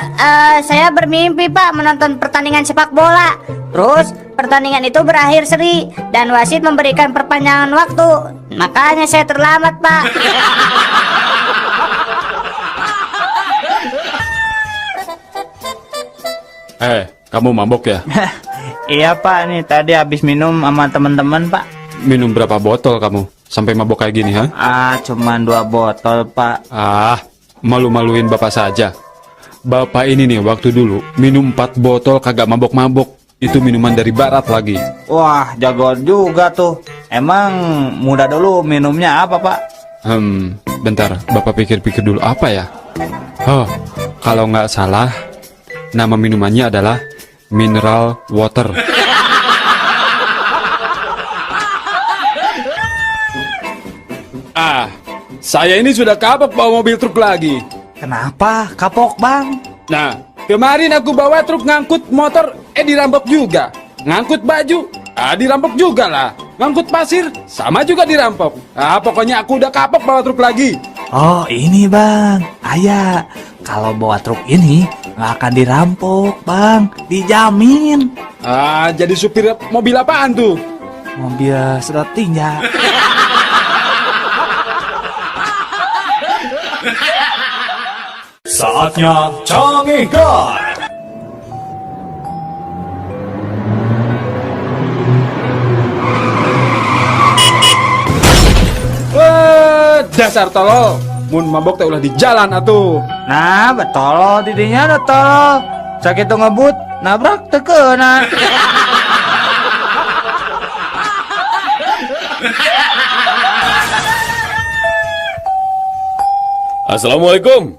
Saya bermimpi Pak menonton pertandingan sepak bola. Terus pertandingan itu berakhir seri dan wasit memberikan perpanjangan waktu. Makanya saya terlambat Pak. Kamu mabok ya? Iya Pak, nih tadi habis minum sama teman-teman Pak. Minum berapa botol kamu? Sampai mabok kayak gini, ha? Cuman 2 botol Pak. Malu-maluin bapak saja. Bapak ini nih waktu dulu minum 4 botol kagak mabok-mabok. Itu minuman dari barat lagi. Wah, jago juga tuh. Emang muda dulu minumnya apa Pak? Bentar, Bapak pikir-pikir dulu apa ya? Oh, kalau nggak salah, nama minumannya adalah mineral water. Saya ini sudah kapok bawa mobil truk lagi. Kenapa kapok bang? Nah, kemarin aku bawa truk ngangkut motor, dirampok juga. Ngangkut baju, dirampok juga lah. Ngangkut pasir, sama juga dirampok. Pokoknya aku udah kapok bawa truk lagi. Oh ini bang, ayah kalau bawa truk ini nggak akan dirampok bang, dijamin. Jadi supir mobil apaan tuh? Mobil sedot tinja. Saatnya Canggih Guide. Dasar tolol, mun mabok teh ulah di jalan atuh. Nah betul didinya betul. Sakit tuh ngebut, nabrak tekena. Assalamualaikum.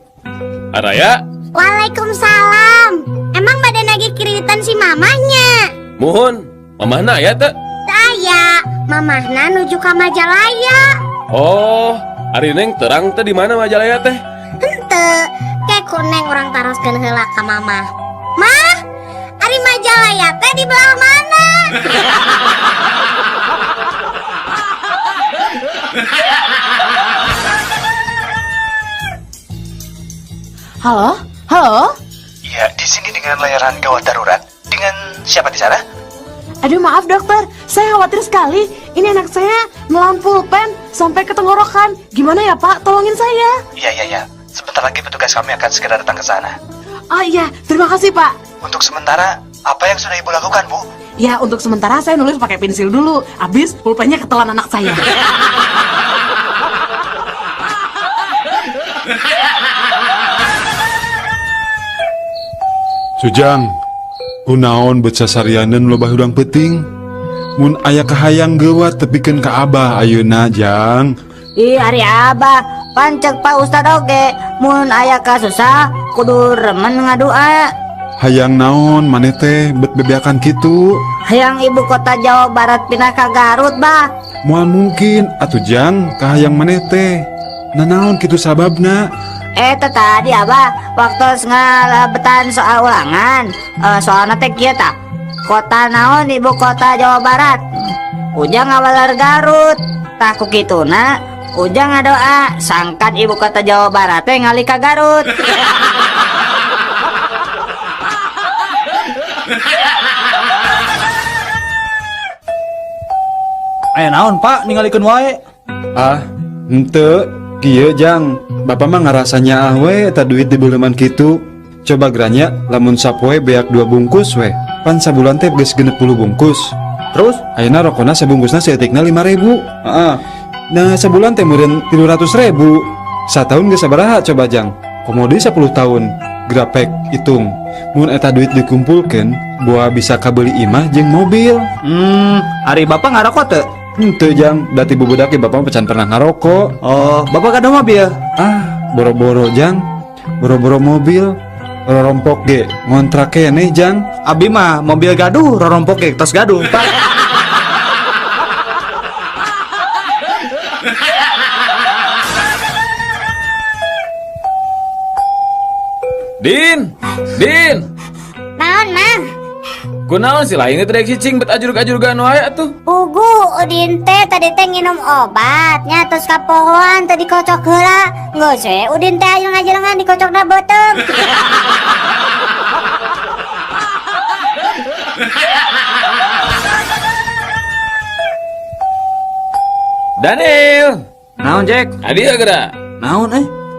Araya? Waalaikumsalam. Emang badan lagi kiritan si mamahnya? Mohon, mamahna ya teh? Saya, mamahna nuju ke Majalaya. Oh, ari neng terang teh di mana Majalaya teh? Hente, kayak kuneng orang taroskeun heula ka mamah. Mah, ari Majalaya teh di belah mana? Halo? Halo? Ya, di sini dengan layanan gawat darurat. Dengan siapa di sana? Aduh maaf dokter, saya khawatir sekali. Ini anak saya melam pulpen sampai ke tenggorokan. Gimana ya Pak? Tolongin saya. Iya. Sebentar lagi petugas kami akan segera datang ke sana. Oh iya, terima kasih Pak. Untuk sementara, apa yang sudah Ibu lakukan, Bu? Ya untuk sementara saya nulis pakai pensil dulu. Habis pulpennya ketelan anak saya. Sujang, kunaon beca sarianan lobah urang penting. Mun aya kahayang gewat tepikeun ka Abah ayeuna, Jang. Ih, ari Abah, pancek Pak Ustad oge, mun aya kasusah kudu remen ngadua. Hayang naon maneh teh bet bebeakan kitu? Hayang ibu kota Jawa Barat pindah ka Garut, Bah. Moal mungkin atuh Jang, kahayang maneh teh. Nanaon kitu sababna? Tadi Abah waktu ngalabetan soal ulangan, soalna teh kieu tah. Kota naon ibu kota Jawa Barat? Ujang ngawalar Garut. Tah ku kituna Ujang ngadoa sangkan ibu kota Jawa Barat teh ngalih ka Garut. Aya naon Pak ningalikeun wae? Henteu, kieu Jang. Bapak mah ngarasanya we eta duit di beuleman kitu. Coba geranya lamun sapoe beak 2 bungkus we. Pan sabulan teh geus 60 bungkus. Terus ayeuna rokona sabungkusna saeutikna 5.000. Nah sabulan teh meureun 300.000. Satahun geus sabaraha coba Jang? Komodi 10 tahun. Grapek hitung. Mun eta duit dikumpulkeun, boa bisa kabeli imah jeung mobil. Ari Bapak ngarokok teu? Henteu Jang, dati bubudak ge Bapak pecan pernah ngarokok. Oh, Bapak kada mobil? Boro-boro Jang. Boro-boro mobil. Rorompok ge ngontrak keneh Jang. Abi mah mobil gaduh, rorompok ge tos gaduh, Pak. Din. Naon, Mang? Kunaon sih lain teh cicing bet ajurug-ajurgan wae atuh. Ugu, Udin teh tadi teh nginum obatnya terus kapohoan tadi kocok heula. Geus we Udin teh ajeung-ajeungan dikocokna beuteung. Daniel. Naon Jack? Adi geura. Naon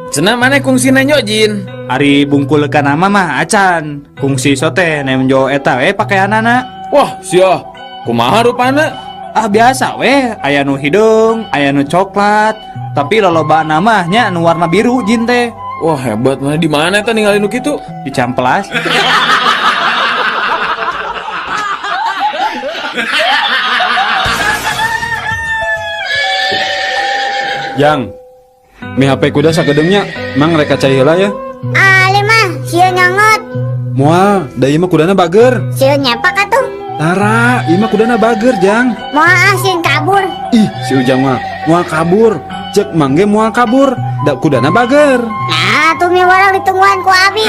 Cenah maneh kungsina nyojin. Ari bungkul ka nama mah acan. Kungsi sote nemjo eta pakaianana. Wah, sia. Kumaha rupana? Biasa we, aya nu hidung, aya nu coklat, tapi loloba namanya nu warna biru jin teh. Wah, hebat mah di mana eta ningali nu kitu? Di Camplas. Jang, Mi HP kuda sakedengnya, mang reka cai heula ya. Ali mah, sieu nyongot. Moal, da ieu mah kudana bager. Sieu nyepak atuh. Tara, ieu mah kudana bager, Jang. Moal asin kabur. Ih, si Ujang mah moal kabur. Cek mangge moal kabur, da kudana bager. Nah, tuh mi barang ditungguan ku abi.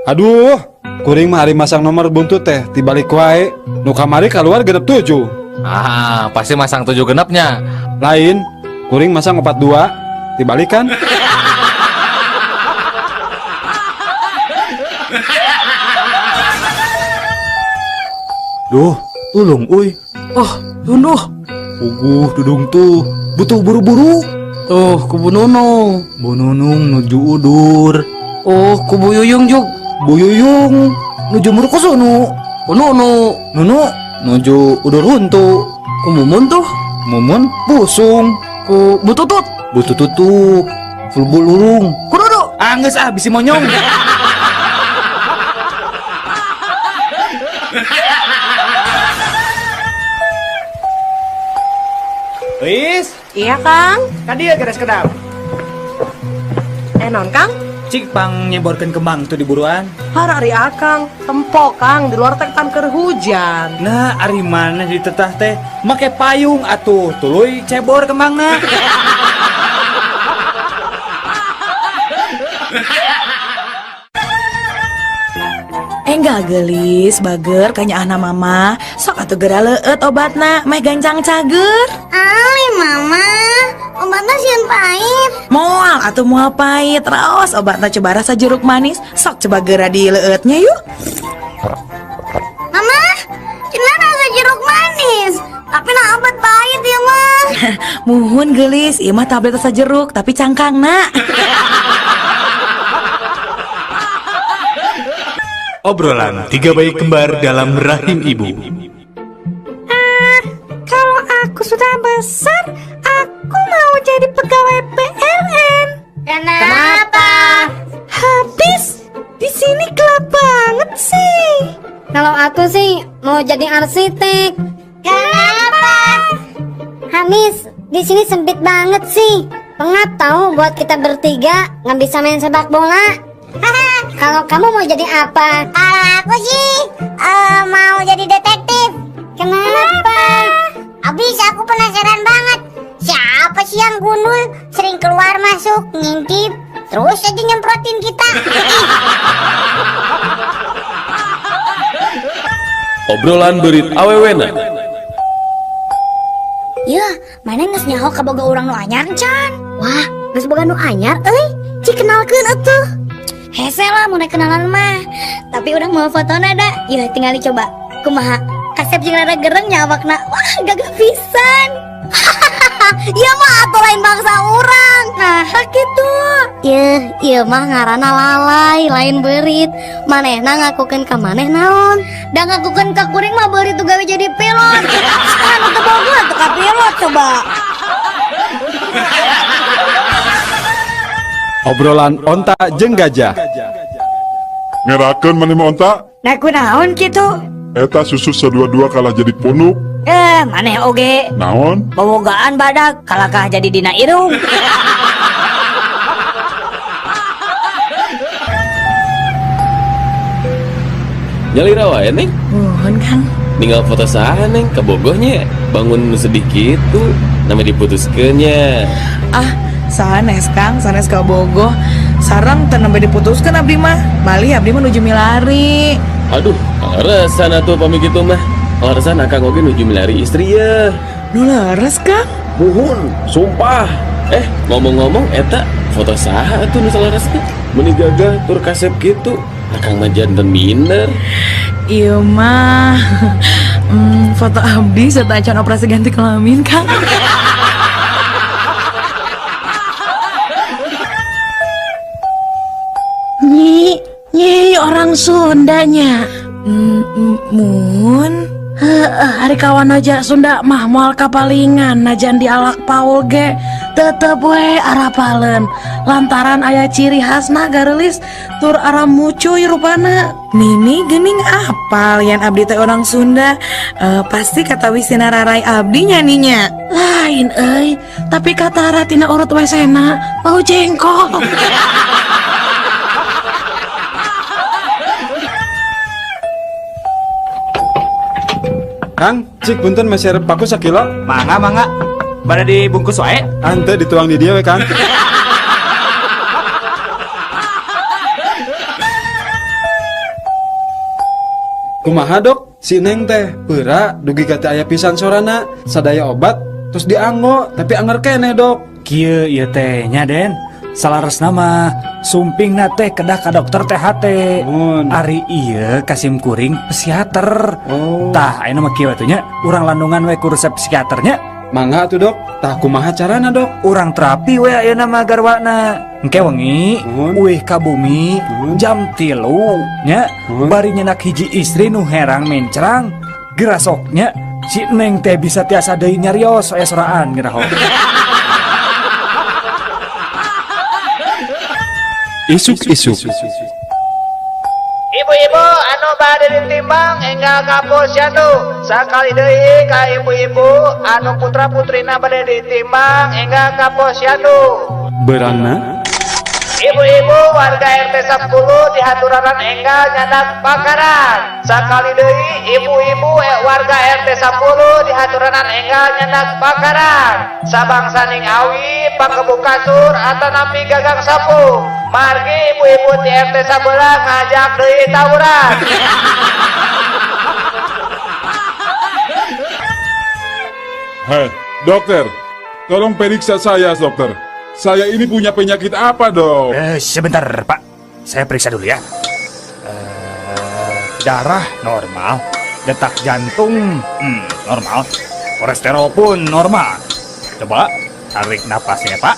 Aduh, kuring mah hari masang nomor buntut teh tibalik wae. Nu kamari keluar genep 7. Ah, pasti masang 7 genepnya. Lain, kuring masang 42, tibalikan. Duh, tulung uy. Oh, dunuh. Dudung tuh. Butuh buru-buru. Tuh, kubu Nunung. Bu Nunung nuju udur. Oh, kubu Yuyung juk. Bu Yuyung nuju Murkosono. Ku Nunu. Nunu nuju udur huntu. Ku Mumun tuh. Mumun busung. Ku Bututut. Butututuk. Fulbul lurung. Ku Dudu. Geus bisi monyong. Wis, Iya Kang. kan dia geras kedap. Non Kang. Cik pang nyeborkeun kembang tuh di buruan. Harari Akang. Tempo Kang, di luar teh kan keur hujan. Nah, ari mana di tetah teh make payung atuh tuluy cebor kembangna. Enggak gelis, bager kanyaan mama. Sok atuh geura leueut obatna, meh gancang cager. Ali mama, obatnya sieun pahit. Moal atuh moal pahit, raos obatna coba rasa jeruk manis. Sok coba geura di leueutnya yuk. Mama, cenah rasa jeruk manis. Tapi nah obat pahit ya mah. Muhun gelis, ieu mah tablet rasa jeruk tapi cangkangna. Obrolan tiga bayi kembar dalam rahim ibu. Kalau aku sudah besar, aku mau jadi pegawai PLN. Kenapa? Habis di sini gelap banget sih. Kalau aku sih mau jadi arsitek. Kenapa? Habis di sini sempit banget sih. Pengap tahu buat kita bertiga nggak bisa main sepak bola. Kalau kamu mau jadi apa? Kalau aku sih mau jadi detektif. Kenapa? Abis aku penasaran banget. Siapa sih yang gundul sering keluar masuk ngintip terus aja nyemprotin kita? Obrolan berit awewena. Ya, mana geus nyaho ka boga urang nu anyar can? Wah, geus boga nu anyar euy. Cik kenalkeun atuh. Hese lah mau kenalan mah. Tapi udah mau fotona da. Ya tinggal dicoba. Kumaha? Kasep jeung rada gereng nyawakna. Wah, gagah pisan. Iya mah atuh lain bangsa urang. Nah, kitu. Ieu mah ngaranna lalai, lain beurit. Manehna ngakukeun ka maneh naon? Da ngakukeun ka kuring mah beurit tuh gawe jadi pilot. Anu teu boga teu ka pilot coba. Obrolan onta jeung gajah. Ngerakeun maneh mah onta? Nah kunaon kitu? Eta susu sadua-dua kalah jadi punuk. Maneh oge Naon? bobogaan badak kalakah jadi dina irung. Nyalira wae neng. Muhun Kang. Ninggal foto saha neng ka bogohnya. Bangun sedih gitu. Nama diputuskeunnya. Ah, sanes Kang, sanes ka bogoh. Sarang teu nembe diputuskeun abdi mah. Bali abdi mah nuju milari. Aduh, alasan atuh pami kitu mah. Alasan akang oge nuju milari istri ya. Nu leres Kang. Muhun, sumpah. Ngomong-ngomong eta foto saha atuh nu salaresna? Meni gagah tur kasep kitu. Akang mah janten minder. Iya mah. Foto abdi serta acan operasi ganti kelamin Kang. Nyi orang Sundanya. Mun. Hari kawan aja Sunda mah moal kapalingan najan di alak Paul ge tetep we arapalen lantaran aya ciri khasna garelis tur aram mucuy rupana. Nini gening apal yang abdi teh orang Sunda. Pasti kata Wisinararai abdi nyanyinya. Lain euy, tapi kata ratina urut wesena bau jengkol. Kang, cik punten masih arep paku sakilo. Mangga. Bada dibungkus wae. Ante dituang di dia we, Kang. Kumaha dok, si Neng teh peura dugi kata aya pisan sorana, sadaya obat terus dianggo tapi anger keneh dok. Kieu ieu teh nya Den. Salaresna mah sumpingna teh kedah ka dokter THT. Ari ieu Kasim Kuring psikiater. Tah ayeuna mah kieu atuh nya, urang landungan we ku resep psikiaternya. Mangga atuh dok. Tah kumaha carana dok? Urang terapi we ayeuna mah garwana. Engke wengi uih ka bumi jam 3 nya bari nyenak hiji istri nu herang mencrang gerasoknya si Neng teh bisa tiasa deui nyarios aya soraan geraho. Isuk-isuk. Ibu-ibu anu bade ditimbang enggal ka posyandu. Sakali deui ka ibu-ibu anu putra-putrina bade ditimbang enggal ka posyandu. Berangna Ibu-ibu warga RT 10 di haturaran enggal nyanak bakaran. Sakali deui ibu-ibu warga RT 10 di haturaran enggal nyanak bakaran. Sabangsaning awi pakebu kasur atanapi gagang sapu. Margi ibu-ibu di RT 11 ngajak deui tawuran. Hei, dokter, tolong periksa saya, dokter. Saya ini punya penyakit apa, dok? Sebentar, Pak. Saya periksa dulu ya. Darah normal, detak jantung normal, kolesterol pun normal. Coba tarik napasnya, Pak.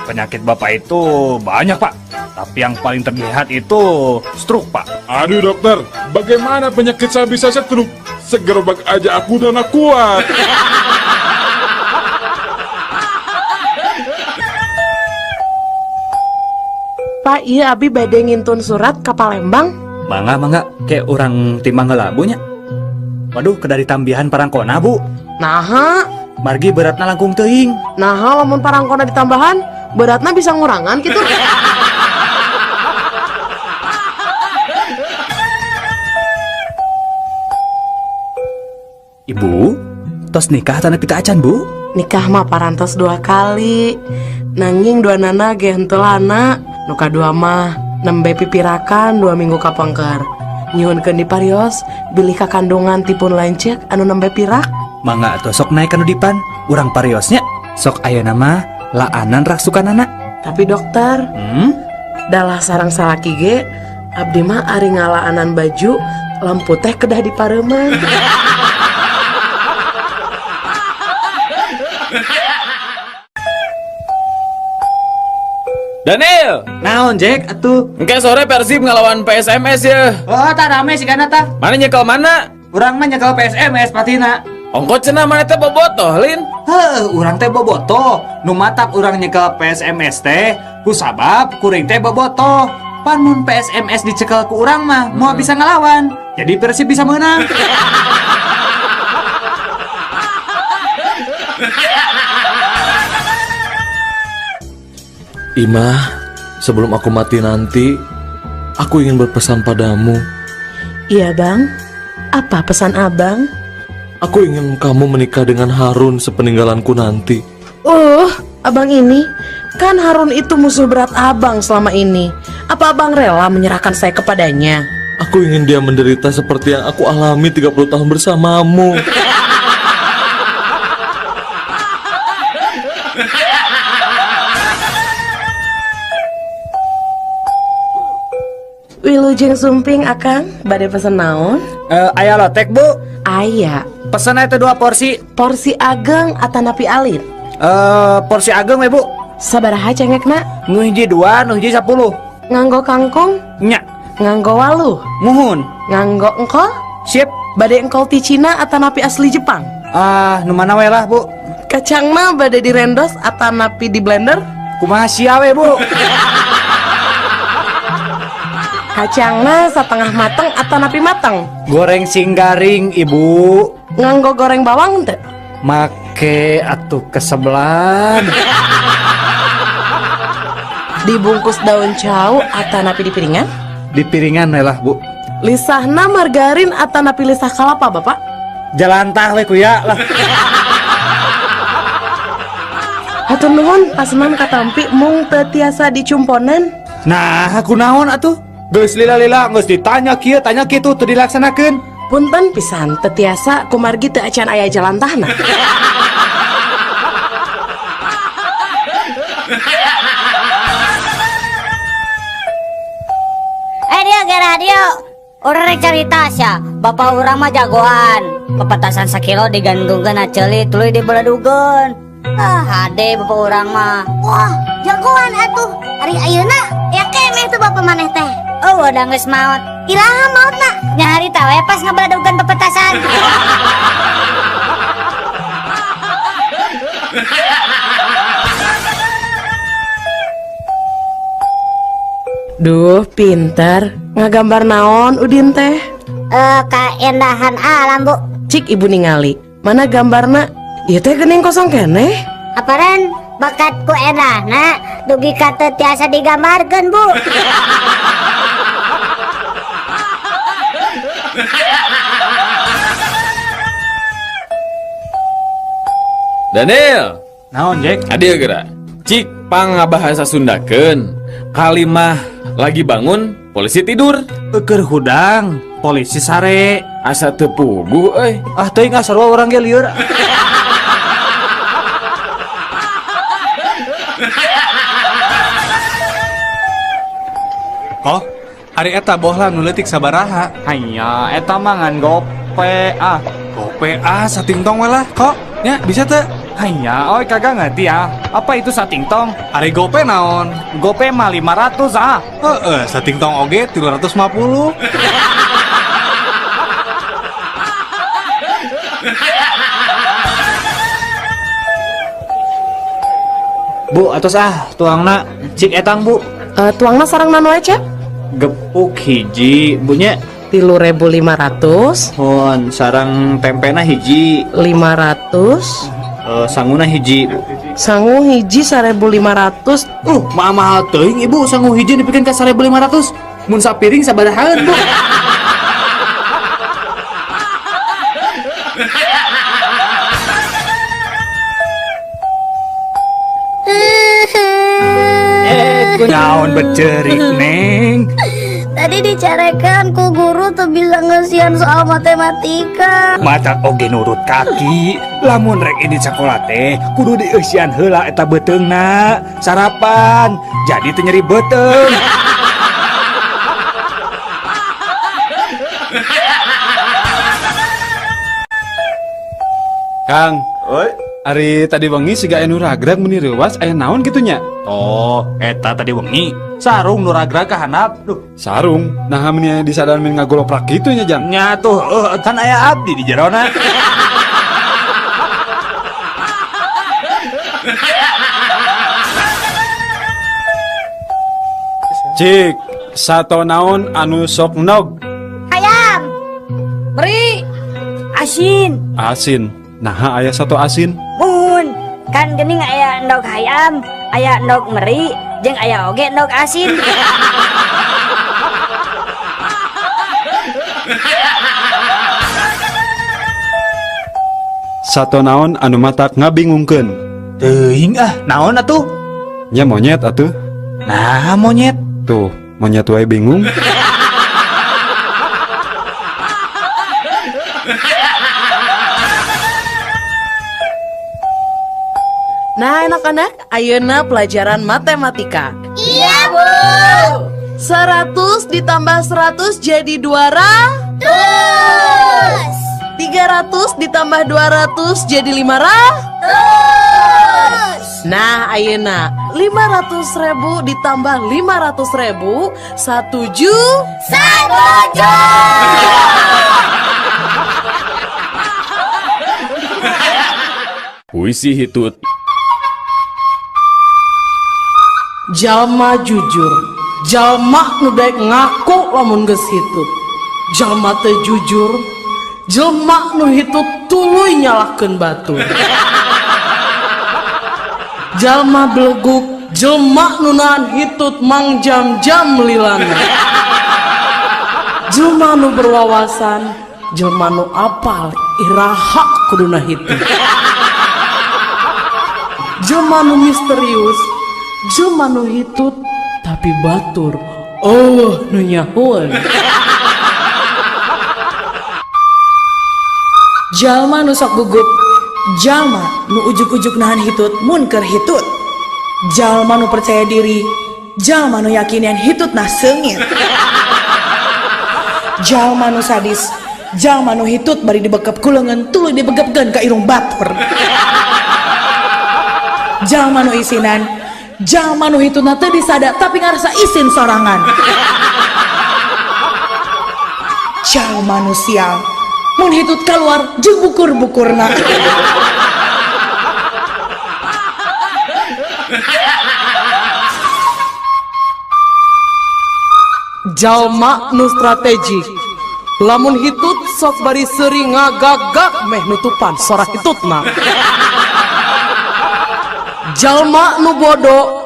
Penyakit Bapak itu banyak, Pak. Tapi yang paling terlihat itu stroke, Pak. Aduh, dokter. Bagaimana penyakit saya bisa stroke? Segerobak aja aku udah kuat. Pak, iya abi bade ngintun surat ke Palembang. Mangga, kayak orang timbang ngelabunya. Waduh, kedari tambihan parangkona, Bu. Naha? Margi beratna langkung teuing. Naha lamun parangkona ditambahan, beratna bisa ngurangan gitu. Ibu, tos nikah tanah pita acan, Bu? Nikah mah parantos 2 kali. Nanging 2 nana ge henteu lana. Nu kadua mah nembe pipirakan 2 minggu kapangker. Nyuhunkeun di parios bilih ka kandungan tipun lancek anu nembe pirak. Mangga atuh sok naik anu dipan. Urang pariosnya sok ayeuna mah laanan raksukanana. Tapi dokter, dalah sareng salaki ge abdi mah ari ngalaanan baju lampu teh kedah dipareuman. Daniel, naon Jack atuh? Engke sore Persib ngelawan PSMS ya. Oh, tak rame sih kana tah. Mana nyekel mana? Urang mah nyekel PSMS patina. Ongko cenah mana teh bobotoh, Lin? Urang teh bobotoh. Nu matak urang nyekel PSMS teh ku sabab kuring teh bobotoh. Pan mun PSMS dicekel ku urang mah moal bisa ngelawan. Jadi Persib bisa menang. Imah, sebelum aku mati nanti, aku ingin berpesan padamu. Iya bang, apa pesan abang? Aku ingin kamu menikah dengan Harun sepeninggalanku nanti. Abang ini, kan Harun itu musuh berat abang selama ini. Apa abang rela menyerahkan saya kepadanya? Aku ingin dia menderita seperti yang aku alami 30 tahun bersamamu. Wilujeng sumping akang, bade pesen naon? Aya lotek, Bu. Aya. Pesen itu 2 porsi. Porsi ageng atanapi alit? Porsi ageng we, Bu. Sabaraha cengekna? Nu hiji 2, nu hiji 10. Nganggo kangkung? Nya. Nganggo waluh? Muhun. Nganggo engkol? Sip. Bade engkol ti Cina atanapi asli Jepang? Nu mana we lah, Bu? Kacang mah bade direndos atau napi di blender? Kumaha sia we, Bu? Kacangna setengah mateng atau napi mateng? Goreng sing garing, Ibu. Nganggo goreng bawang teu? Make atuh kesebelan. Dibungkus daun cau atau napi di piringan? Di piringan we lah, Bu. Lisahna margarin atau napi lisah kalapa, Bapak? Jalantah we kuya lah. Hatur nuhun, asman katampi mung teu tiasa dicumponan. Nah, aku naon atuh? Geus lila-lila geus ditanya kieu, tanya kitu teu dilaksanakeun. Punten pisan, teu tiasa kumargi teu acan aya jalantahna. Dia radio. Orang rek carita sia, bapak urang mah jagoan. Pepetasan sakilo digandungkeun aceli tuluy dibeledugeun. Hade bapak urang mah. Wah, jagoan atuh. Ari ayeuna ya kemeh tuh bapak maneh teh. Oh, udah geus maot. Iraha maotna? Nya harita we pas ngabeledugeun pepetasan. Duh, pinter. Ngagambar naon Udin teh? Kaendahan alam, Bu. Cik ibu ningali. Mana gambarna? Ieu teh geuning kosong keneh. Aparen bakatku endahna dugi ka teu tiasa digambarkeun, Bu. Daniel, naon Jack? Adia geura. Cik pangabahasa Sundakeun. Kalimah lagi bangun, polisi tidur. Keur hudang, polisi sare. Asa teu puguh euy. Ah teuing sarua urang ge lieur. Oh, hari eta bohlam nu leutik sabaraha? Hanya eta mah ngan gope Gope satingtong we lah, kok? Ya, bisa teu? Hanya, oi kagak ngerti ya. Apa itu satingtong? Hari gope naon? Gope mah 500 satingtong oge 350. Bu, atos tuangna cik etang, Bu. Tuangna sareng nanu aja? Gepuk hiji, bunya 3.500. Hon, sarang tempena hiji 500. Sanguna hiji, Bu. Sangu hiji 1.500. Mahal teuing Ibu, sangu hiji dipikeun ka 1.500. Mun sapiring sabarahaan, Bu? Naon becerik, Neng? Tadi dicarekan ku guru tuh bisa ngesian soal matematika. Mata oge nurut kaki. Lamun rek ini sekolah teh kudu dieusian heula eta beteungna. Sarapan jadi teu nyeri beteung. Kang, ari tadi wengi siga anu ragrag meni reuwas aya naon kitunya? Oh, eta tadi wengi sarung nu ragrag ka handap. Duh, sarung. Nah meni disadar men ngagoloprak kitu nya Jang. Nya tuh kan aya abdi di jerona. Cik, sato naon anu sok nog? Ayam. Beri asin. Asin. Nah, aya satu asin. Mun, kan geuning aya endog hayam, aya endog meri, jeung aya oge endog asin. Sato naon anu matak ngabingungkeun? Teuing naon atuh? Nya monyet atuh. Nah, monyet. Tuh, monyet wae bingung. Nah anak-anak, ayeuna pelajaran matematika. Iya, Bu. 100 ditambah 100 jadi 200. 300 ditambah 200 jadi 500. Nah ayeuna 500.000 ditambah 500.000 1 juta. Puisi hitut. Jalma jujur, jalma nu daek ngaku lamun geus hitut. Jalma teu jujur, jelma nu hitut tuluy nyalahkeun batur. Jalma beleguk, jelma nu nahan hitut mang jam-jam lilana. Jelma nu berwawasan, jelma nu apal iraha kuduna hitut. Jelma nu misterius, jelma nu hitut tapi batur. Oh, nu nyahoan. Jalma nu sok gugup, jalma nu ujuk-ujuk nahan hitut mun keur hitut. Jalma nu percaya diri, jalma nu yakin yang hitut nah seungit. Jalma nu sadis, jalma nu hitut bari dibekep ku leungeun tuluy dibegepkeun ka irung batur. Jalma nu isinan, jalma nu hitutna teu disada tapi ngarasa isin sorangan. Jalma nu sial, mun hitut keluar jeung bukur-bukurna. Jalma nu strategik, lamun hitut sok bari seuring ngagagak meh nutupan sora hitutna. Jalma nu bodoh,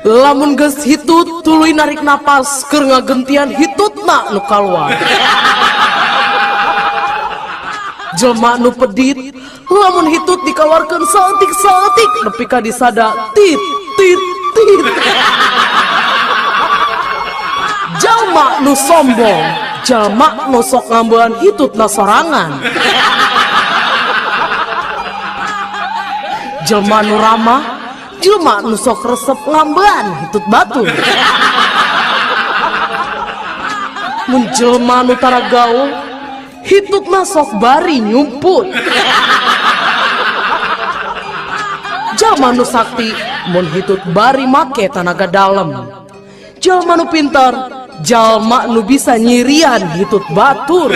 lamun geus hitut tuluy narik napas keur ngagentian hitutna nu kaluar. Jelma nu pedit, lamun hitut dikeluarkeun saeutik-saeutik nepi ka disada tit tit tit. Jalma nu sombong, jalma nu sok ngambean hitutna sorangan. Jelma nu ramah, jelma nu sok resep ngambean hitut batur. Mun jelma nu tara gaul, hitutna sok bari nyumput. Jalma nu sakti, mun hitut bari make tenaga dalem. Jalma nu pintar, jalma nu bisa nyirian hitut batur.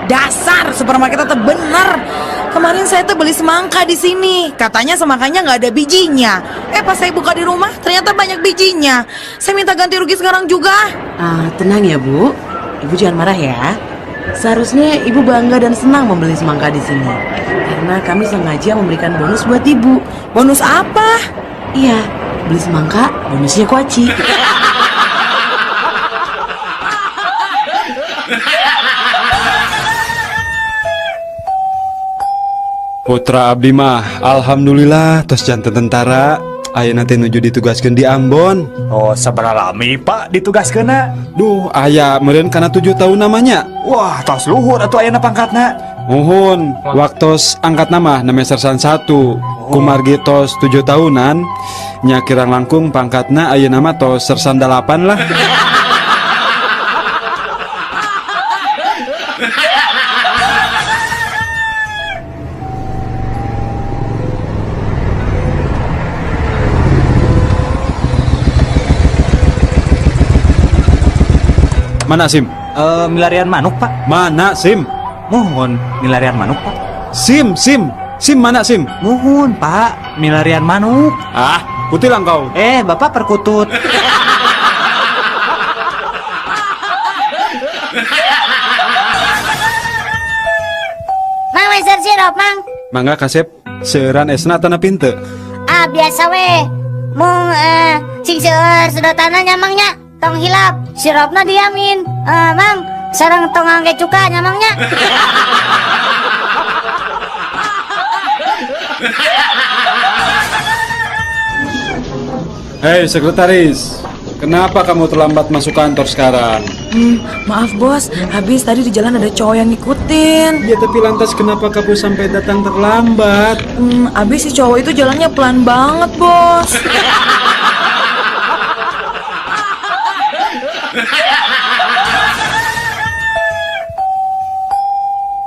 Dasar supermarket teh bener. Kemarin saya tuh beli semangka di sini. Katanya semangkanya nggak ada bijinya. Pas saya buka di rumah ternyata banyak bijinya. Saya minta ganti rugi sekarang juga. Tenang ya Bu, Ibu jangan marah ya. Seharusnya Ibu bangga dan senang membeli semangka di sini. Karena kami sengaja memberikan bonus buat Ibu. Bonus apa? Iya, beli semangka, bonusnya kuaci. Putra abdi mah alhamdulillah tos janten tentara ayeuna teh nuju ditugaskeun di Ambon. Oh, sabaraha lami Pak ditugaskeunna? Duh, aya meureun kana 7 tahun namanya. Wah, tos luhur atuh ayeuna pangkatna. Muhun, waktos angkat nama Sersan 1. Kumargi tos 7 tahunan, nya kirang langkung pangkatna ayeuna mah tos Sersan 8 lah. Mana SIM? Milarian manuk Pak. Mana SIM? Mohon, milarian manuk Pak. SIM mana SIM? Mohon Pak, milarian manuk. Ah, kutilang kau. Bapak perkutut. Mang meser sirup, Mang. Mangga kasep, seueuran esna tanah pinte. Biasa weh. Mung sing seueur sedotanna nyamangnya. Tong hilap, sirupna diamin. Mang, sareng tong angge cuka nyamangnya. Hei sekretaris, kenapa kamu terlambat masuk kantor sekarang? Maaf bos, habis tadi di jalan ada cowok yang ngikutin. Ya tapi lantas kenapa kamu sampai datang terlambat? Habis si cowok itu jalannya pelan banget bos.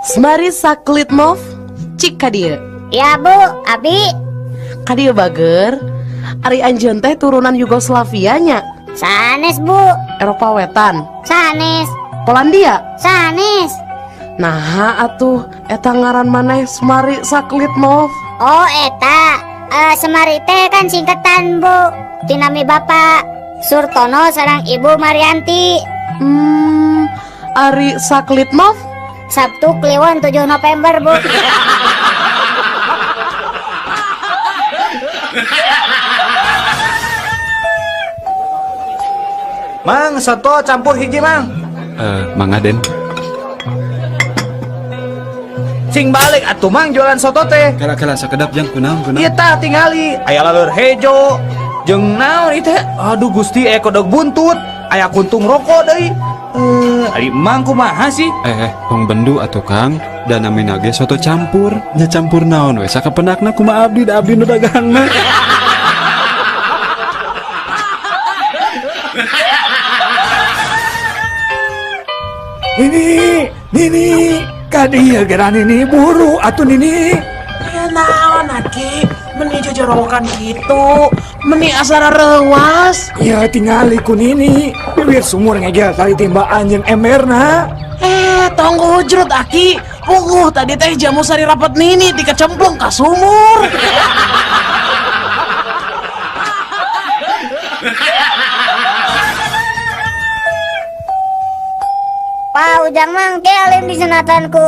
Semari saklit mov, cik kadia. Ya Bu, Abi. Kadia bager, ari anjeun teh turunan Yugoslavia nya. Sanes Bu. Eropa Wetan. Sanes. Polandia. Sanes. Nah atuh eta ngaran maneh Semari Saklitmov. Oh eta Semari teh kan singkatan Bu dinami Bapak Surtono sareng Ibu Marianti. Ari Saklitmov Sabtu Kliwon 7 November Bu. Mang, soto campur hiji mang. Mang Aden. Sing balik atuh mang jualan soto teh. Kala-kala sakedap jang kunaon. Ieu tah tingali aya laleur hejo jeung naon ieu teh. Aduh Gusti kodok buntut, aya kuntung rokok deui. Ari mang kumaha sih? Tong bendu atuh Kang. Dan namina ge soto campur. Nya campur naon we sakapenakna kumaha abdi da abdi nu dagangna. Nini, kadieu geran Nini buru atuh Nini. Ya naon Aki, meni jojorokan gitu, meni asara rewas. Ya tingali ku Nini, bibir sumur ngegel kali timba anjing emerna. Tonggo ujrut Aki, tadi teh jamu sari rapat Nini dikecemplung ka sumur. Pak Ujang mang teh alim disunatan ku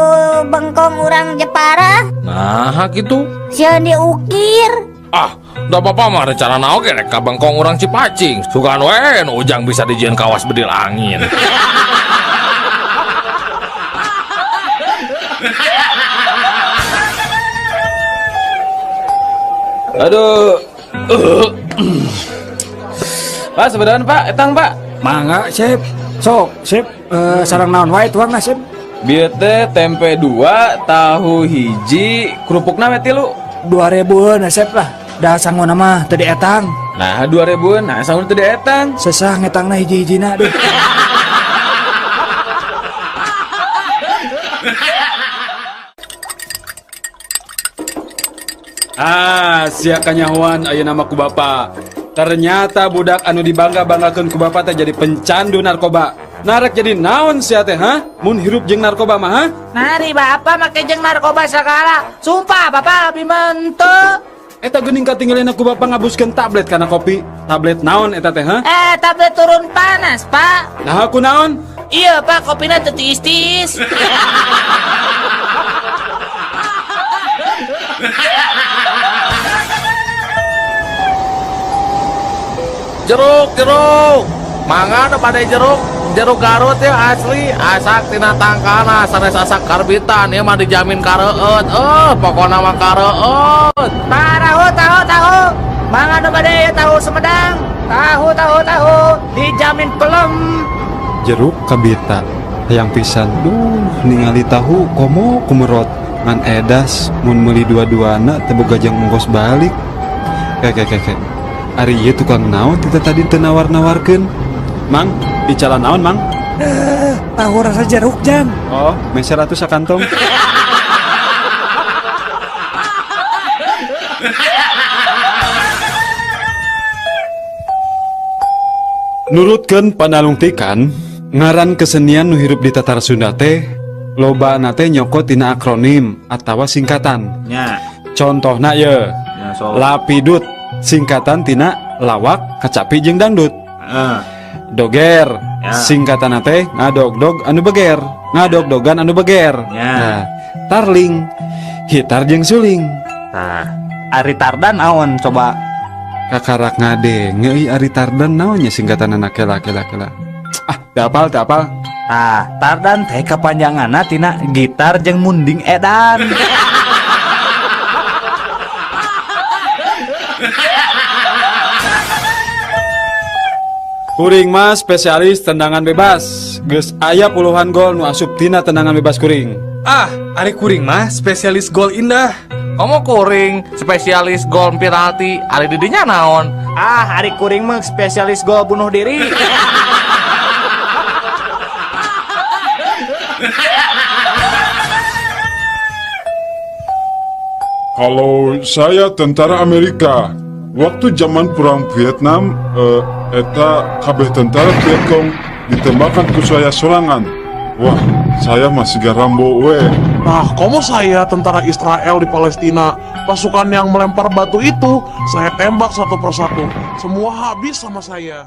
bengkong urang Jepara. Nah gitu. Sieun diukir. Da apa-apa mah rencana naon ge rek ka bengkong urang Cipacing. Sugan we nu Ujang bisa dijieun kawas bedil angin. Aduh. Pak, sebenarnya Pak, etang Pak. Mangga, Sep. Sok, Sep, sareng naon wae tuangna, Sep? Bieu teh tempe 2, tahu hiji, kerupukna we 3. 2000 Sep lah. Da sangguna mah teu dietang. Nah, 2000, nah sangguna teu dietang. Sesah ngetangna hiji-hijina deh. Sia kanyahoan aya nama ku bapa. Ternyata budak anu dibangga-banggakeun ku bapa teh jadi pencandu narkoba. Narek jadi naon sia teh mun hirup jeung narkoba mah Nari Bapak make jeung narkoba sagala. Sumpah Bapak lebih menteu. Eta geuning katinggalin aku bapa ngabuskeun tablet kana kopi. Tablet naon eta teh Tablet turun panas Pak. Nah aku naon? Iya Pak, kopina teu tiis-tiis. Jeruk mangga ada pada jeruk Garut ya asli asak tina tangkana sanes asak karbitan ya mah dijamin kareueut pokona mah kareueut. Tahu mangga ada pada ya tahu Sumedang tahu dijamin pelem. Jeruk kabita hayang pisan ningali tahu komo kumerot ngan edas mun meuli dua-duana teu boga jeung ongkos balik. Kek Ari ieu tukang naon kita tadi teu nawar-nawarkeun. Mang, bicara naon, Mang? Tahu rasa jeruk jam. Oh, meser atuh sakantong. Nurutkeun panalungtikan, ngaran kesenian nu hirup di tatar Sunda teh loba teh nyokot tina akronim atawa singkatan. Nya. Contohna ye, Lapidut singkatan tina lawak, kacapi jeung dangdut. Doger singkatan teh ngadog-dog anu beger, ngadog-dogan anu beger. Nah, tarling hitar jeung suling. Nah, Ari Tardan naon coba? Kakarak ngadenge Ari Tardan naonnya singkatan anak kela. Teu apal. Nah, Tardan teh kapanjanganna tina gitar jeung munding edan. Kuring mah spesialis tendangan bebas. Geus aya puluhan gol nu asup tina tendangan bebas kuring. Ari kuring mah spesialis gol indah. Kamu kuring spesialis gol penalti, ari didinya naon? Ari kuring mah spesialis gol bunuh diri. Kalau saya tentara Amerika, waktu zaman perang Vietnam, eta kabeh tentara Vietcong ditembakkan ku saya sorangan. Wah, saya masih Rambo we. Nah, kamu saya tentara Israel di Palestina. Pasukan yang melempar batu itu, saya tembak satu persatu. Semua habis sama saya.